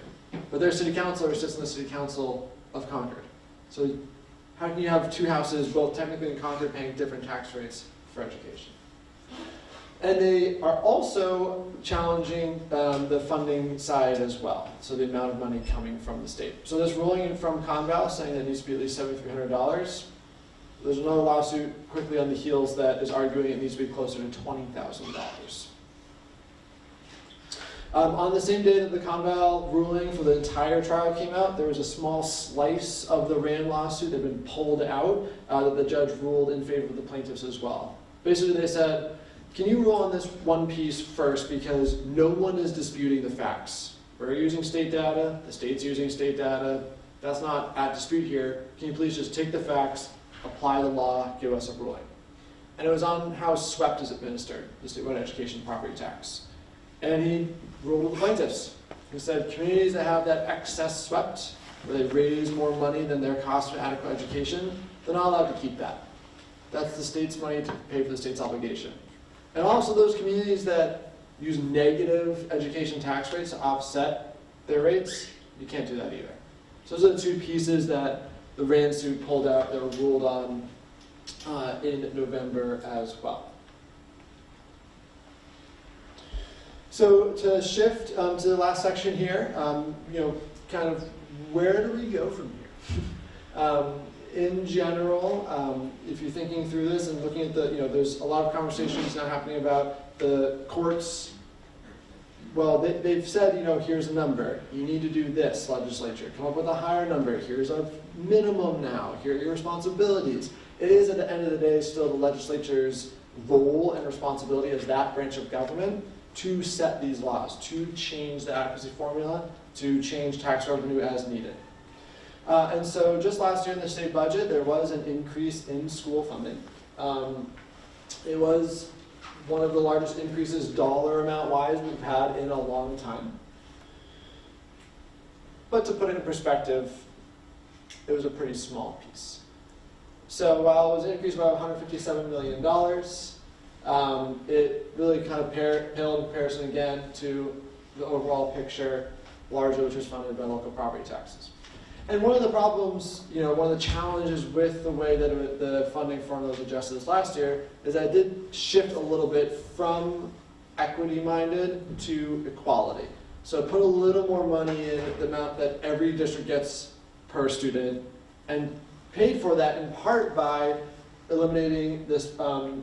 But their city councilor sits in the city council of Concord. So how can you have two houses, both technically in Concord, paying different tax rates for education? And they are also challenging the funding side as well, so the amount of money coming from the state. So this ruling in from Conval saying that it needs to be at least $7,300. There's another lawsuit quickly on the heels that is arguing it needs to be closer to $20,000. On the same day that the Conval ruling for the entire trial came out, there was a small slice of the Rand lawsuit that had been pulled out that the judge ruled in favor of the plaintiffs as well. Basically they said, can you rule on this one piece first, because no one is disputing the facts. We're using state data, the state's using state data, that's not at dispute here. Can you please just take the facts, apply the law, give us a ruling? And it was on how SWEPT is administered, the statewide education property tax. And he ruled with the plaintiffs. He said communities that have that excess SWEPT, where they raise more money than their cost of adequate education, they're not allowed to keep that. That's the state's money to pay for the state's obligation. And also those communities that use negative education tax rates to offset their rates, you can't do that either. So those are the two pieces that the Rand suit pulled out that were ruled on in November as well. So to shift to the last section here, kind of where do we go from here? In general, if you're thinking through this and looking at there's a lot of conversations now happening about the courts. Well, they've said, here's a number. You need to do this, legislature. Come up with a higher number. Here's a minimum now. Here are your responsibilities. It is, at the end of the day, still the legislature's role and responsibility as that branch of government to set these laws, to change the adequacy formula, to change tax revenue as needed. And so just last year in the state budget, there was an increase in school funding. It was one of the largest increases dollar amount wise we've had in a long time. But to put it in perspective, it was a pretty small piece. So while it was an increase by $157 million, it really kind of paled in comparison again to the overall picture, largely which was funded by local property taxes. And one of the problems, one of the challenges with the way that the funding formula was adjusted this last year is that it did shift a little bit from equity-minded to equality. So it put a little more money in the amount that every district gets per student, and paid for that in part by eliminating this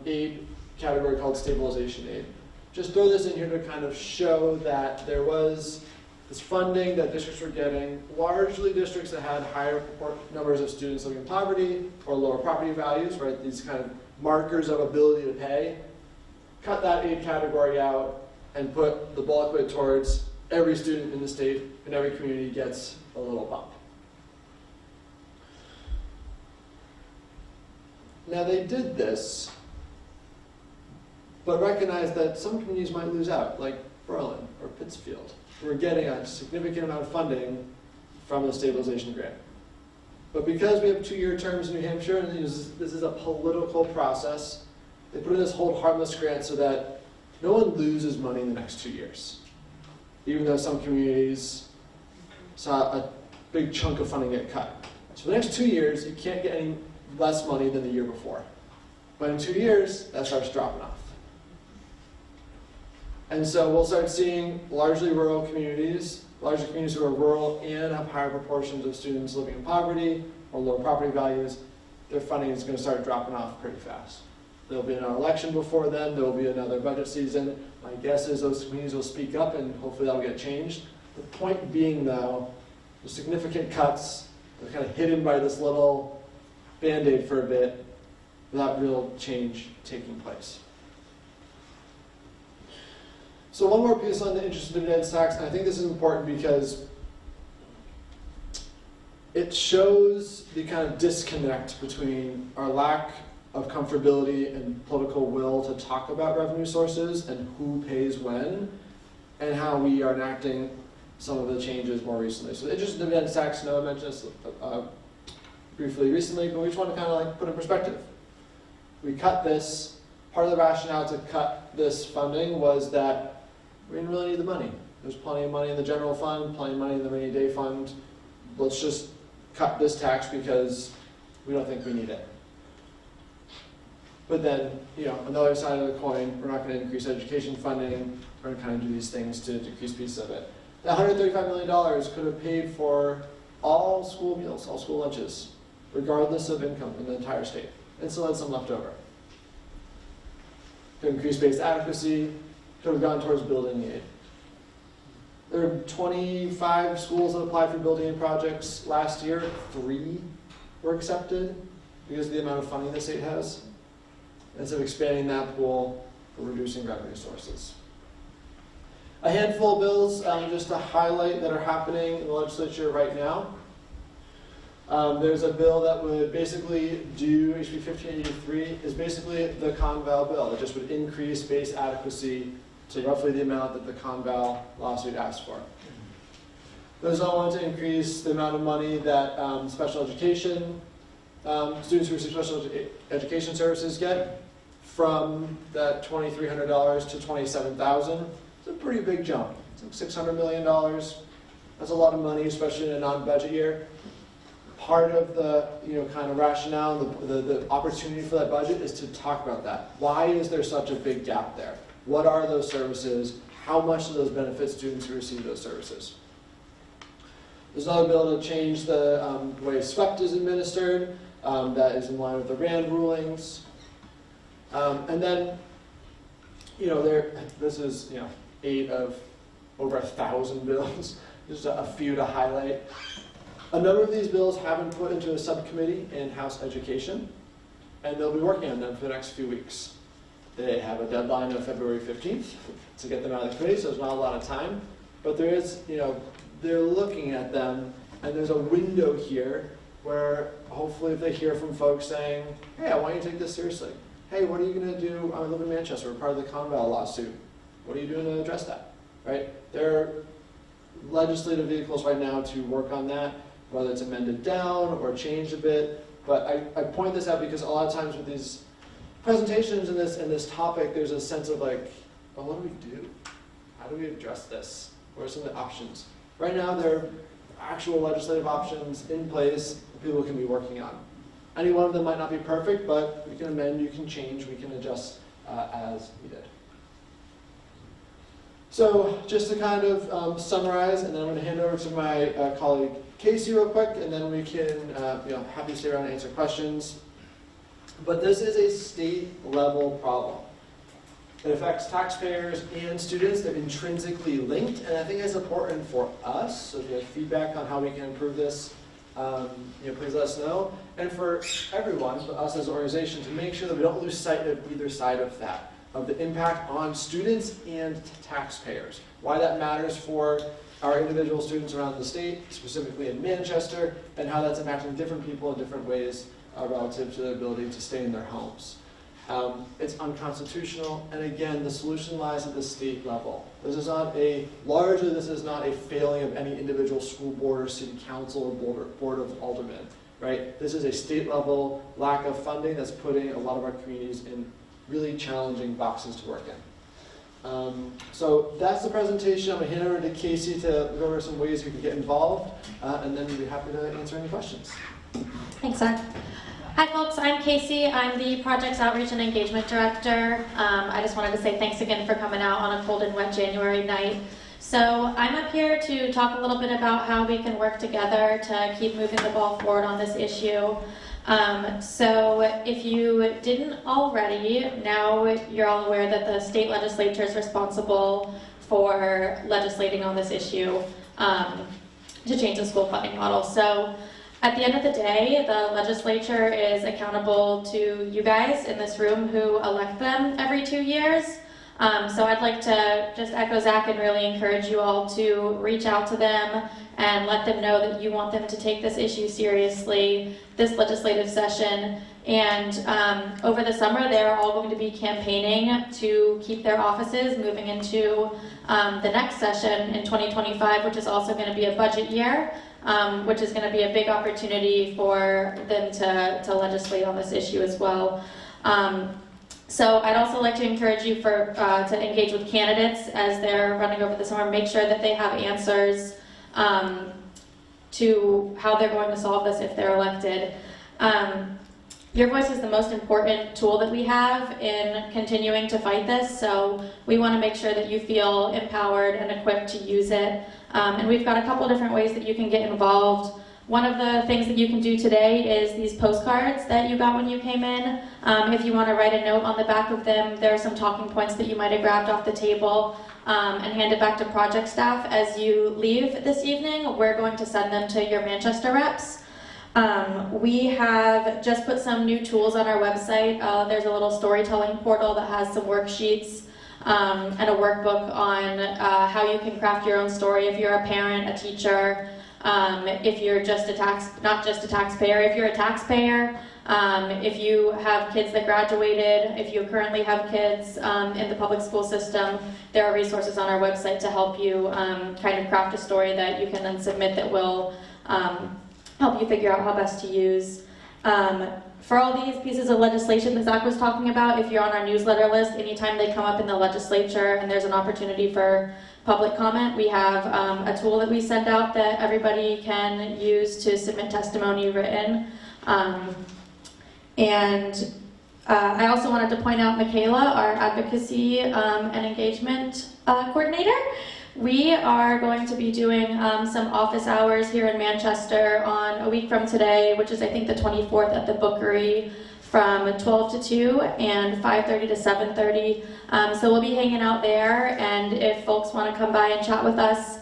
aid category called stabilization aid. Just throw this in here to kind of show that there was this funding that districts were getting, largely districts that had higher numbers of students living in poverty or lower property values, right? These kind of markers of ability to pay. Cut that aid category out and put the bulk of it towards every student in the state and every community gets a little bump. Now they did this, but recognized that some communities might lose out, like Berlin or Pittsfield, who are getting a significant amount of funding from the stabilization grant. But because we have 2-year terms in New Hampshire, and this is a political process, they put in this hold harmless grant so that no one loses money in the next 2 years. Even though some communities saw a big chunk of funding get cut. So for the next 2 years, you can't get any less money than the year before. But in 2 years, that starts dropping off. And so we'll start seeing largely rural communities who are rural and have higher proportions of students living in poverty or low property values, their funding is going to start dropping off pretty fast. There'll be another election before then, there will be another budget season. My guess is those communities will speak up and hopefully that'll get changed. The point being though, the significant cuts, they're kind of hidden by this little Band-Aid for a bit without real change taking place. So one more piece on the interest and dividends tax, and I think this is important because it shows the kind of disconnect between our lack of comfortability and political will to talk about revenue sources and who pays when, and how we are enacting some of the changes more recently. So the interest and dividends tax, Noah mentioned this briefly recently, but we just want to kind of like put in perspective. We cut this, part of the rationale to cut this funding was that we didn't really need the money. There's plenty of money in the general fund, plenty of money in the rainy day fund. Let's just cut this tax because we don't think we need it. But then, on the other side of the coin, we're not going to increase education funding. We're going to kind of do these things to decrease pieces of it. The $135 million could have paid for all school meals, all school lunches, regardless of income in the entire state, and still had some left over. To increase base adequacy, could have gone towards building aid. There are 25 schools that applied for building aid projects last year. 3 were accepted because of the amount of funding the state has. Instead of expanding that pool, we're reducing revenue sources. A handful of bills, just to highlight, that are happening in the legislature right now. There's a bill that would basically do, HB 1583, is basically the Conval bill. It just would increase base adequacy to roughly the amount that the Conval lawsuit asked for. Those all want to increase the amount of money that special education, students who receive special education services get, from that $2,300 to $27,000. It's a pretty big jump. It's like $600 million. That's a lot of money, especially in a non-budget year. Part of the kind of rationale, the opportunity for that budget is to talk about that. Why is there such a big gap there? What are those services? How much do those benefit students who receive those services? There's another bill to change the way SWEPT is administered. That is in line with the RAND rulings. And then, this is 8 of over 1,000 bills. Just a few to highlight. A number of these bills have been put into a subcommittee in House Education, and they'll be working on them for the next few weeks. They have a deadline of February 15th to get them out of the committee, so there's not a lot of time. But there is, they're looking at them, and there's a window here where hopefully if they hear from folks saying, hey, I want you to take this seriously. Hey, what are you going to do? I live in Manchester, we're part of the Conval lawsuit. What are you doing to address that? Right? There are legislative vehicles right now to work on that, whether it's amended down or changed a bit. But I point this out because a lot of times with these presentations in this topic, there's a sense of like, well, what do we do? How do we address this? What are some of the options? Right now, there are actual legislative options in place that people can be working on. Any one of them might not be perfect, but we can amend, you can change, we can adjust as needed. So just to kind of summarize, and then I'm going to hand over to my colleague Casey real quick, and then we can happy to stay around and answer questions. But this is a state-level problem. It affects taxpayers and students. They're intrinsically linked, and I think it's important for us, so if you have feedback on how we can improve this, please let us know. And for everyone, for us as an organization, to make sure that we don't lose sight of either side of that, of the impact on students and taxpayers. Why that matters for our individual students around the state, specifically in Manchester, and how that's impacting different people in different ways relative to their ability to stay in their homes. It's unconstitutional, and again, the solution lies at the state level. This is not a failing of any individual school board or city council or board of aldermen, right? This is a state level lack of funding that's putting a lot of our communities in really challenging boxes to work in. So that's the presentation. I'm going to hand it over to Casey to go over some ways you can get involved, and then we'll be happy to answer any questions. Thanks, Zach. Hi folks, I'm Casey. I'm the Projects Outreach and Engagement Director. I just wanted to say thanks again for coming out on a cold and wet January night. So I'm up here to talk a little bit about how we can work together to keep moving the ball forward on this issue. So if you didn't already, now you're all aware that the state legislature is responsible for legislating on this issue to change the school funding model. So at the end of the day, the legislature is accountable to you guys in this room who elect them every 2 years. So I'd like to just echo Zach and really encourage you all to reach out to them and let them know that you want them to take this issue seriously this legislative session. And over the summer, they're all going to be campaigning to keep their offices moving into the next session in 2025, which is also going to be a budget year. Which is going to be a big opportunity for them to legislate on this issue as well. So I'd also like to encourage you to engage with candidates as they're running over the summer. Make sure that they have answers to how they're going to solve this if they're elected. Your voice is the most important tool that we have in continuing to fight this, so we want to make sure that you feel empowered and equipped to use it. And we've got a couple different ways that you can get involved. One of the things that you can do today is these postcards that you got when you came in. If you want to write a note on the back of them, there are some talking points that you might have grabbed off the table and hand it back to project staff as you leave this evening. We're going to send them to your Manchester reps. We have just put some new tools on our website. There's a little storytelling portal that has some worksheets and a workbook on how you can craft your own story if you're a parent, a teacher, if you're just not just a taxpayer, if you're a taxpayer, if you have kids that graduated, if you currently have kids in the public school system, there are resources on our website to help you kind of craft a story that you can then submit that will help you figure out how best to use. For all these pieces of legislation that Zach was talking about, if you're on our newsletter list, anytime they come up in the legislature and there's an opportunity for public comment, we have a tool that we send out that everybody can use to submit testimony written. And I also wanted to point out Michaela, our advocacy and engagement coordinator. We are going to be doing some office hours here in Manchester on a week from today, which is I think the 24th at the Bookery from 12 to 2 and 5:30 to 7:30. So we'll be hanging out there, and if folks want to come by and chat with us,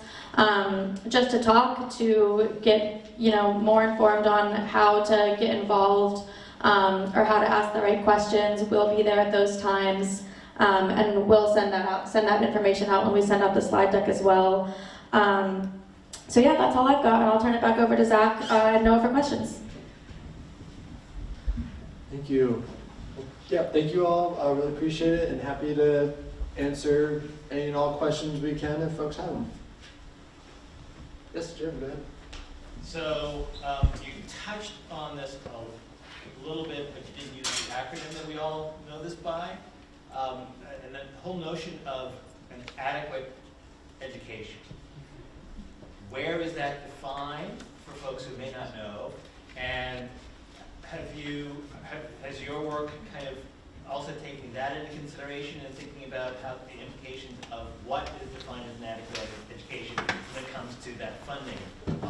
just to talk, to get more informed on how to get involved or how to ask the right questions, we'll be there at those times. And we'll send that information out when we send out the slide deck as well. So yeah, that's all I've got, and I'll turn it back over to Zach and Noah for questions. Thank you. Yeah, thank you all. I really appreciate it, and happy to answer any and all questions we can if folks have them. Yes, Jim, go ahead. So you touched on this a little bit, but you didn't use the acronym that we all know this by. And the whole notion of an adequate education. Where is that defined for folks who may not know? And has your work kind of also taken that into consideration and thinking about how the implications of what is defined as an adequate education when it comes to that funding?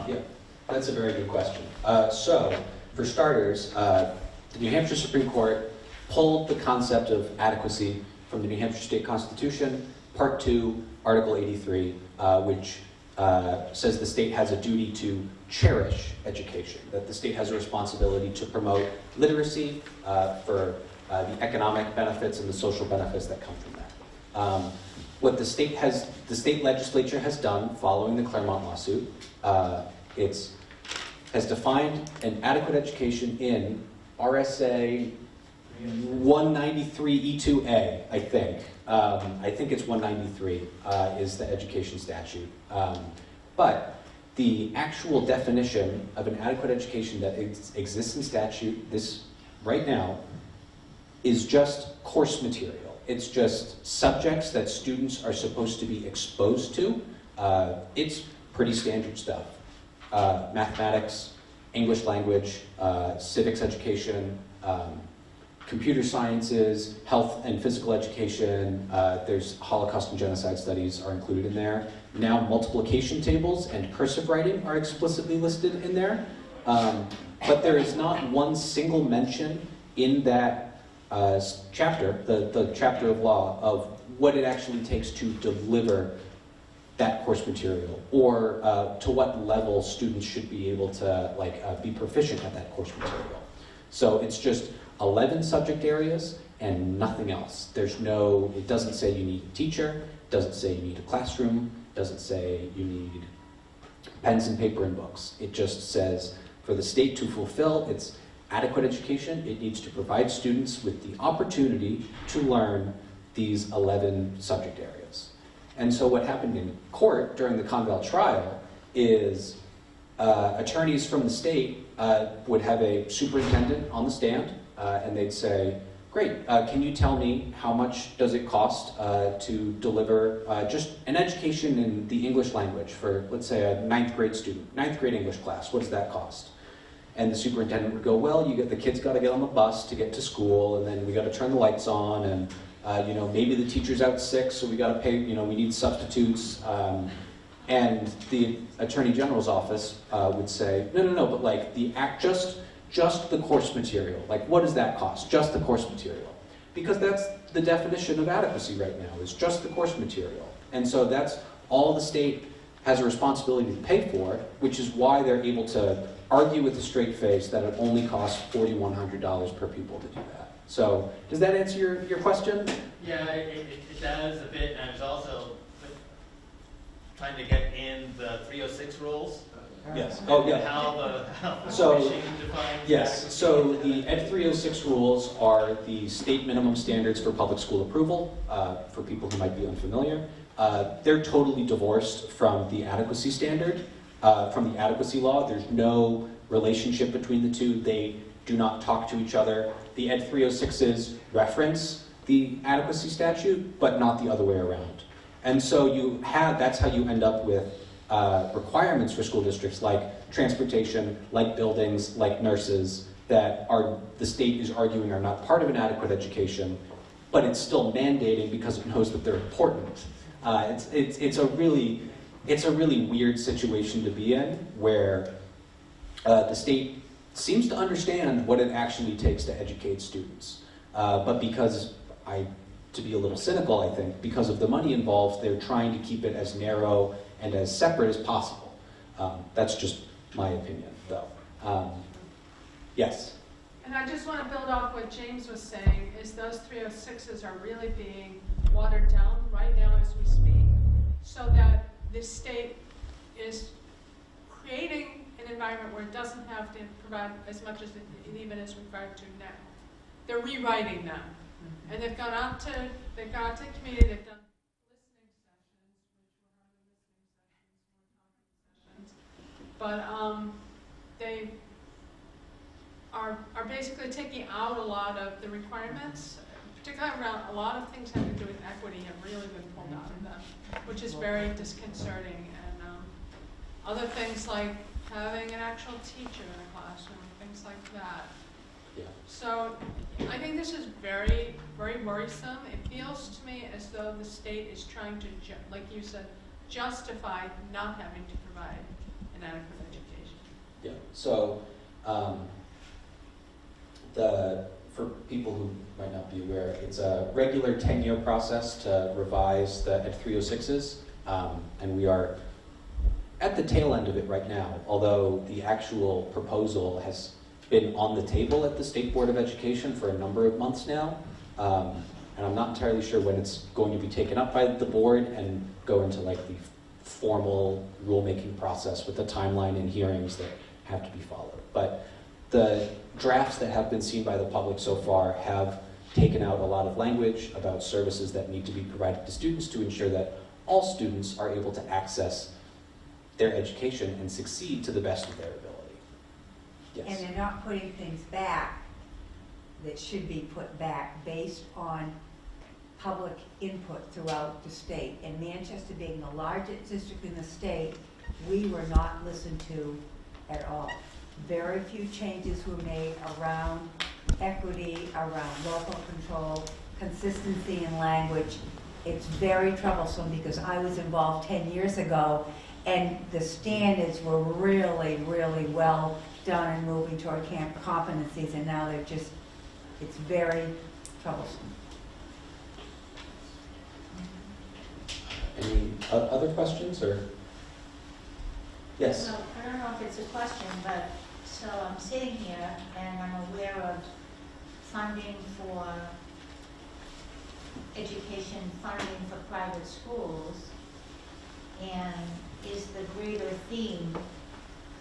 Yeah, that's a very good question. So, for starters, the New Hampshire Supreme Court pulled the concept of adequacy from the New Hampshire State Constitution, Part 2, Article 83, which says the state has a duty to cherish education, that the state has a responsibility to promote literacy for the economic benefits and the social benefits that come from that. what the state legislature has done following the Claremont lawsuit, has defined an adequate education in RSA 193E2A, I think. I think it's 193 is the education statute. But the actual definition of an adequate education that exists in statute right now is just course material. It's just subjects that students are supposed to be exposed to. It's pretty standard stuff. Mathematics, English language, civics education, computer sciences, health and physical education. There's Holocaust and genocide studies are included in there. Now multiplication tables and cursive writing are explicitly listed in there. But there is not one single mention in that chapter, the chapter of law, of what it actually takes to deliver that course material, or to what level students should be able to be proficient at that course material. So it's just 11 subject areas and nothing else. It doesn't say you need a teacher, doesn't say you need a classroom, doesn't say you need pens and paper and books. It just says for the state to fulfill its adequate education, it needs to provide students with the opportunity to learn these 11 subject areas. And so what happened in court during the Conval trial is attorneys from the state would have a superintendent on the stand, and they'd say, great, can you tell me how much does it cost to deliver just an education in the English language for, let's say, a 9th grade student, 9th grade English class, what does that cost? And the superintendent would go, well, the kids got to get on the bus to get to school, and then we got to turn the lights on, and maybe the teacher's out sick, so we got to pay, we need substitutes. And the Attorney General's office would say, no, but just the course material. What does that cost? Just the course material. Because that's the definition of adequacy right now, is just the course material. And so that's all the state has a responsibility to pay for, which is why they're able to argue with a straight face that it only costs $4,100 per pupil to do that. So does that answer your question? Yeah, it does a bit, and I was also trying to get in the 306 rules. Yes. Oh, yeah. How the So, machine defines yes. adequacy. So the Ed 306 rules are the state minimum standards for public school approval, for people who might be unfamiliar. They're totally divorced from the adequacy standard, from the adequacy law. There's no relationship between the two. They do not talk to each other. The Ed 306s reference the adequacy statute, but not the other way around. And so that's how you end up with requirements for school districts like transportation, like buildings, like nurses, that the state is arguing are not part of an adequate education, but it's still mandating because it knows that they're important. It's a really weird situation to be in, where the state seems to understand what it actually takes to educate students, but because to be a little cynical, I think, because of the money involved, they're trying to keep it as narrow and as separate as possible. That's just my opinion, though. Yes? And I just want to build off what James was saying, is those 306s are really being watered down right now as we speak, so that the state is creating an environment where it doesn't have to provide as much as it even is required to now. They're rewriting them. And they've gone out to community, they've done listening sessions, which were not listening sessions, but they are basically taking out a lot of the requirements, particularly around a lot of things having to do with equity have really been pulled out of them, which is very disconcerting. And other things like having an actual teacher in a classroom, things like that. Yeah. So I think this is very, very worrisome. It feels to me as though the state is trying to, like you said, justify not having to provide an adequate education. Yeah. So for people who might not be aware, it's a regular 10-year process to revise the Ed 306s, and we are at the tail end of it right now, although the actual proposal has been on the table at the State Board of Education for a number of months now. And and I'm not entirely sure when it's going to be taken up by the board and go into like the formal rulemaking process with the timeline and hearings that have to be followed. But the drafts that have been seen by the public so far have taken out a lot of language about services that need to be provided to students to ensure that all students are able to access their education and succeed to the best of their ability. And Yes. they're not putting things back that should be put back based on public input throughout the state. And Manchester being the largest district in the state, we were not listened to at all. Very few changes were made around equity, around local control, consistency in language. It's very troublesome because I was involved 10 years ago and the standards were really, really well done and moving toward competencies, and now they're just, it's very troublesome. Any other questions or? Yes. So, I don't know if it's a question, but, so I'm sitting here and I'm aware of funding for education, funding for private schools, and is the greater theme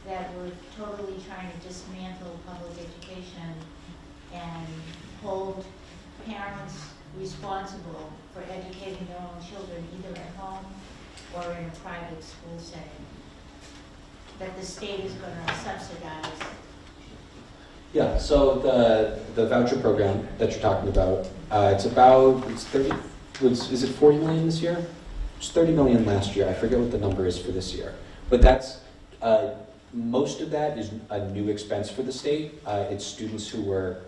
that we're totally trying to dismantle public education and hold parents responsible for educating their own children either at home or in a private school setting, that the state is going to subsidize. Yeah, so the voucher program that you're talking about, it's 30, is it 40 million this year? It's 30 million last year. I forget what the number is for this year. But that's, most of that is a new expense for the state. It's students who were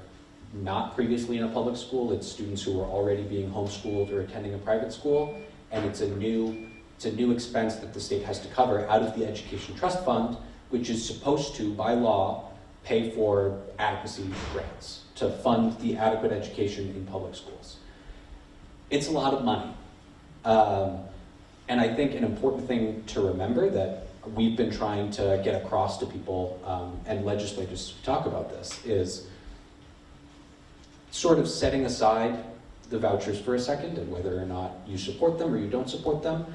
not previously in a public school. It's students who were already being homeschooled or attending a private school. And it's a new expense that the state has to cover out of the Education Trust Fund, which is supposed to, by law, pay for adequacy grants to fund the adequate education in public schools. It's a lot of money. And I think an important thing to remember that we've been trying to get across to people and legislators who talk about this is sort of setting aside the vouchers for a second and whether or not you support them or you don't support them.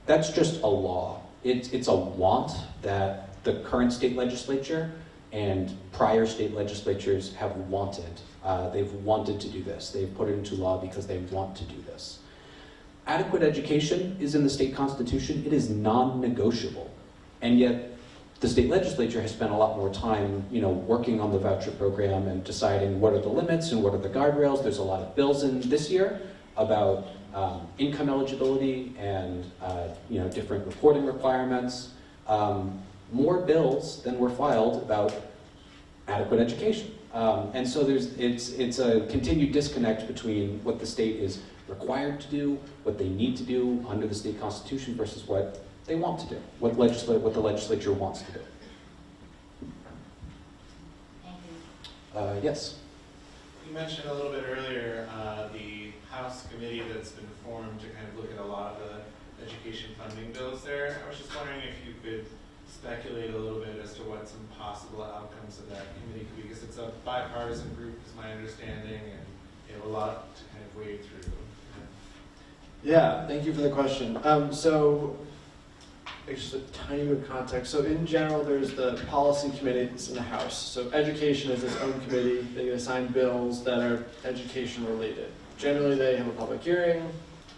That's just a law. It's a want that the current state legislature and prior state legislatures have wanted. They've wanted to do this. They've put it into law because they want to do this. Adequate education is in the state constitution. It is non-negotiable. And yet the state legislature has spent a lot more time, working on the voucher program and deciding what are the limits and what are the guardrails. There's a lot of bills in this year about income eligibility and different reporting requirements. More bills than were filed about adequate education. And so it's a continued disconnect between what the state is required to do, what they need to do under the state constitution versus what they want to do, what the legislature wants to do. Thank you. Yes. You mentioned a little bit earlier the House committee that's been formed to kind of look at a lot of the education funding bills there. I was just wondering if you could speculate a little bit as to what some possible outcomes of that committee could be, because it's a bipartisan group, is my understanding, and they have a lot to kind of wade through. Yeah, thank you for the question. So, just a tiny bit of context. So in general, there's the policy committee that's in the House. So education is its own committee. They get assigned bills that are education related. Generally, they have a public hearing,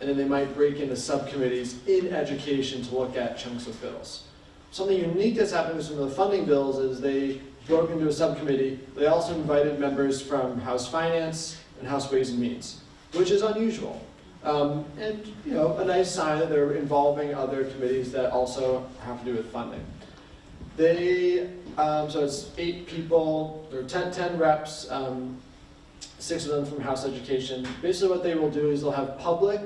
and then they might break into subcommittees in education to look at chunks of bills. Something unique that's happened with some of the funding bills is they broke into a subcommittee. They also invited members from House Finance and House Ways and Means, which is unusual. And a nice sign that they're involving other committees that also have to do with funding. They, so it's 8 people, there are 10 reps, 6 of them from House Education. Basically what they will do is they'll have public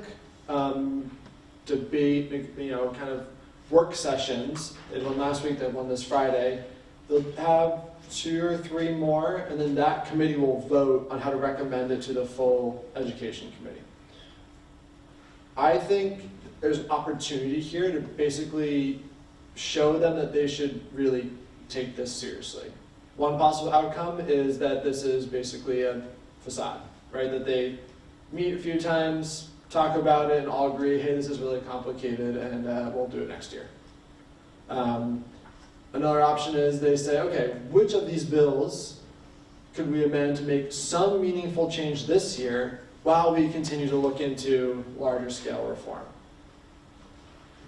debate, kind of work sessions. They did one last week, they had one this Friday. They'll have 2 or 3 more, and then that committee will vote on how to recommend it to the full Education Committee. I think there's an opportunity here to basically show them that they should really take this seriously. One possible outcome is that this is basically a facade, right? That they meet a few times, talk about it, and all agree, hey, this is really complicated, and we'll do it next year. Another option is they say, okay, which of these bills could we amend to make some meaningful change this year while we continue to look into larger scale reform?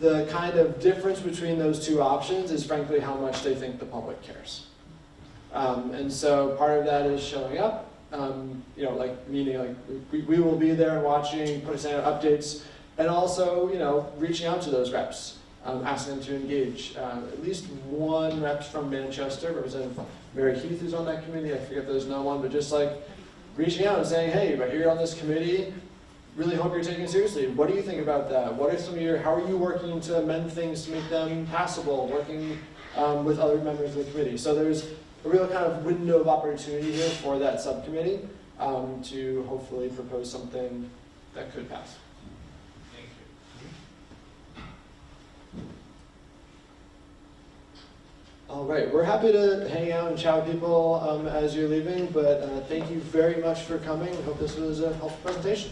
The kind of difference between those two options is frankly how much they think the public cares. And so part of that is showing up, meaning like we will be there watching, putting out updates, and also, reaching out to those reps, asking them to engage. At least one rep from Manchester, Representative Mary Heath, who's on that committee, I forget there's no one, but just like reaching out and saying, hey, but you're on this committee, really hope you're taking it seriously. What do you think about that? What are some of how are you working to amend things to make them passable, working with other members of the committee? So there's a real kind of window of opportunity here for that subcommittee to hopefully propose something that could pass. Thank you. All right, we're happy to hang out and chat with people as you're leaving, but thank you very much for coming. I hope this was a helpful presentation.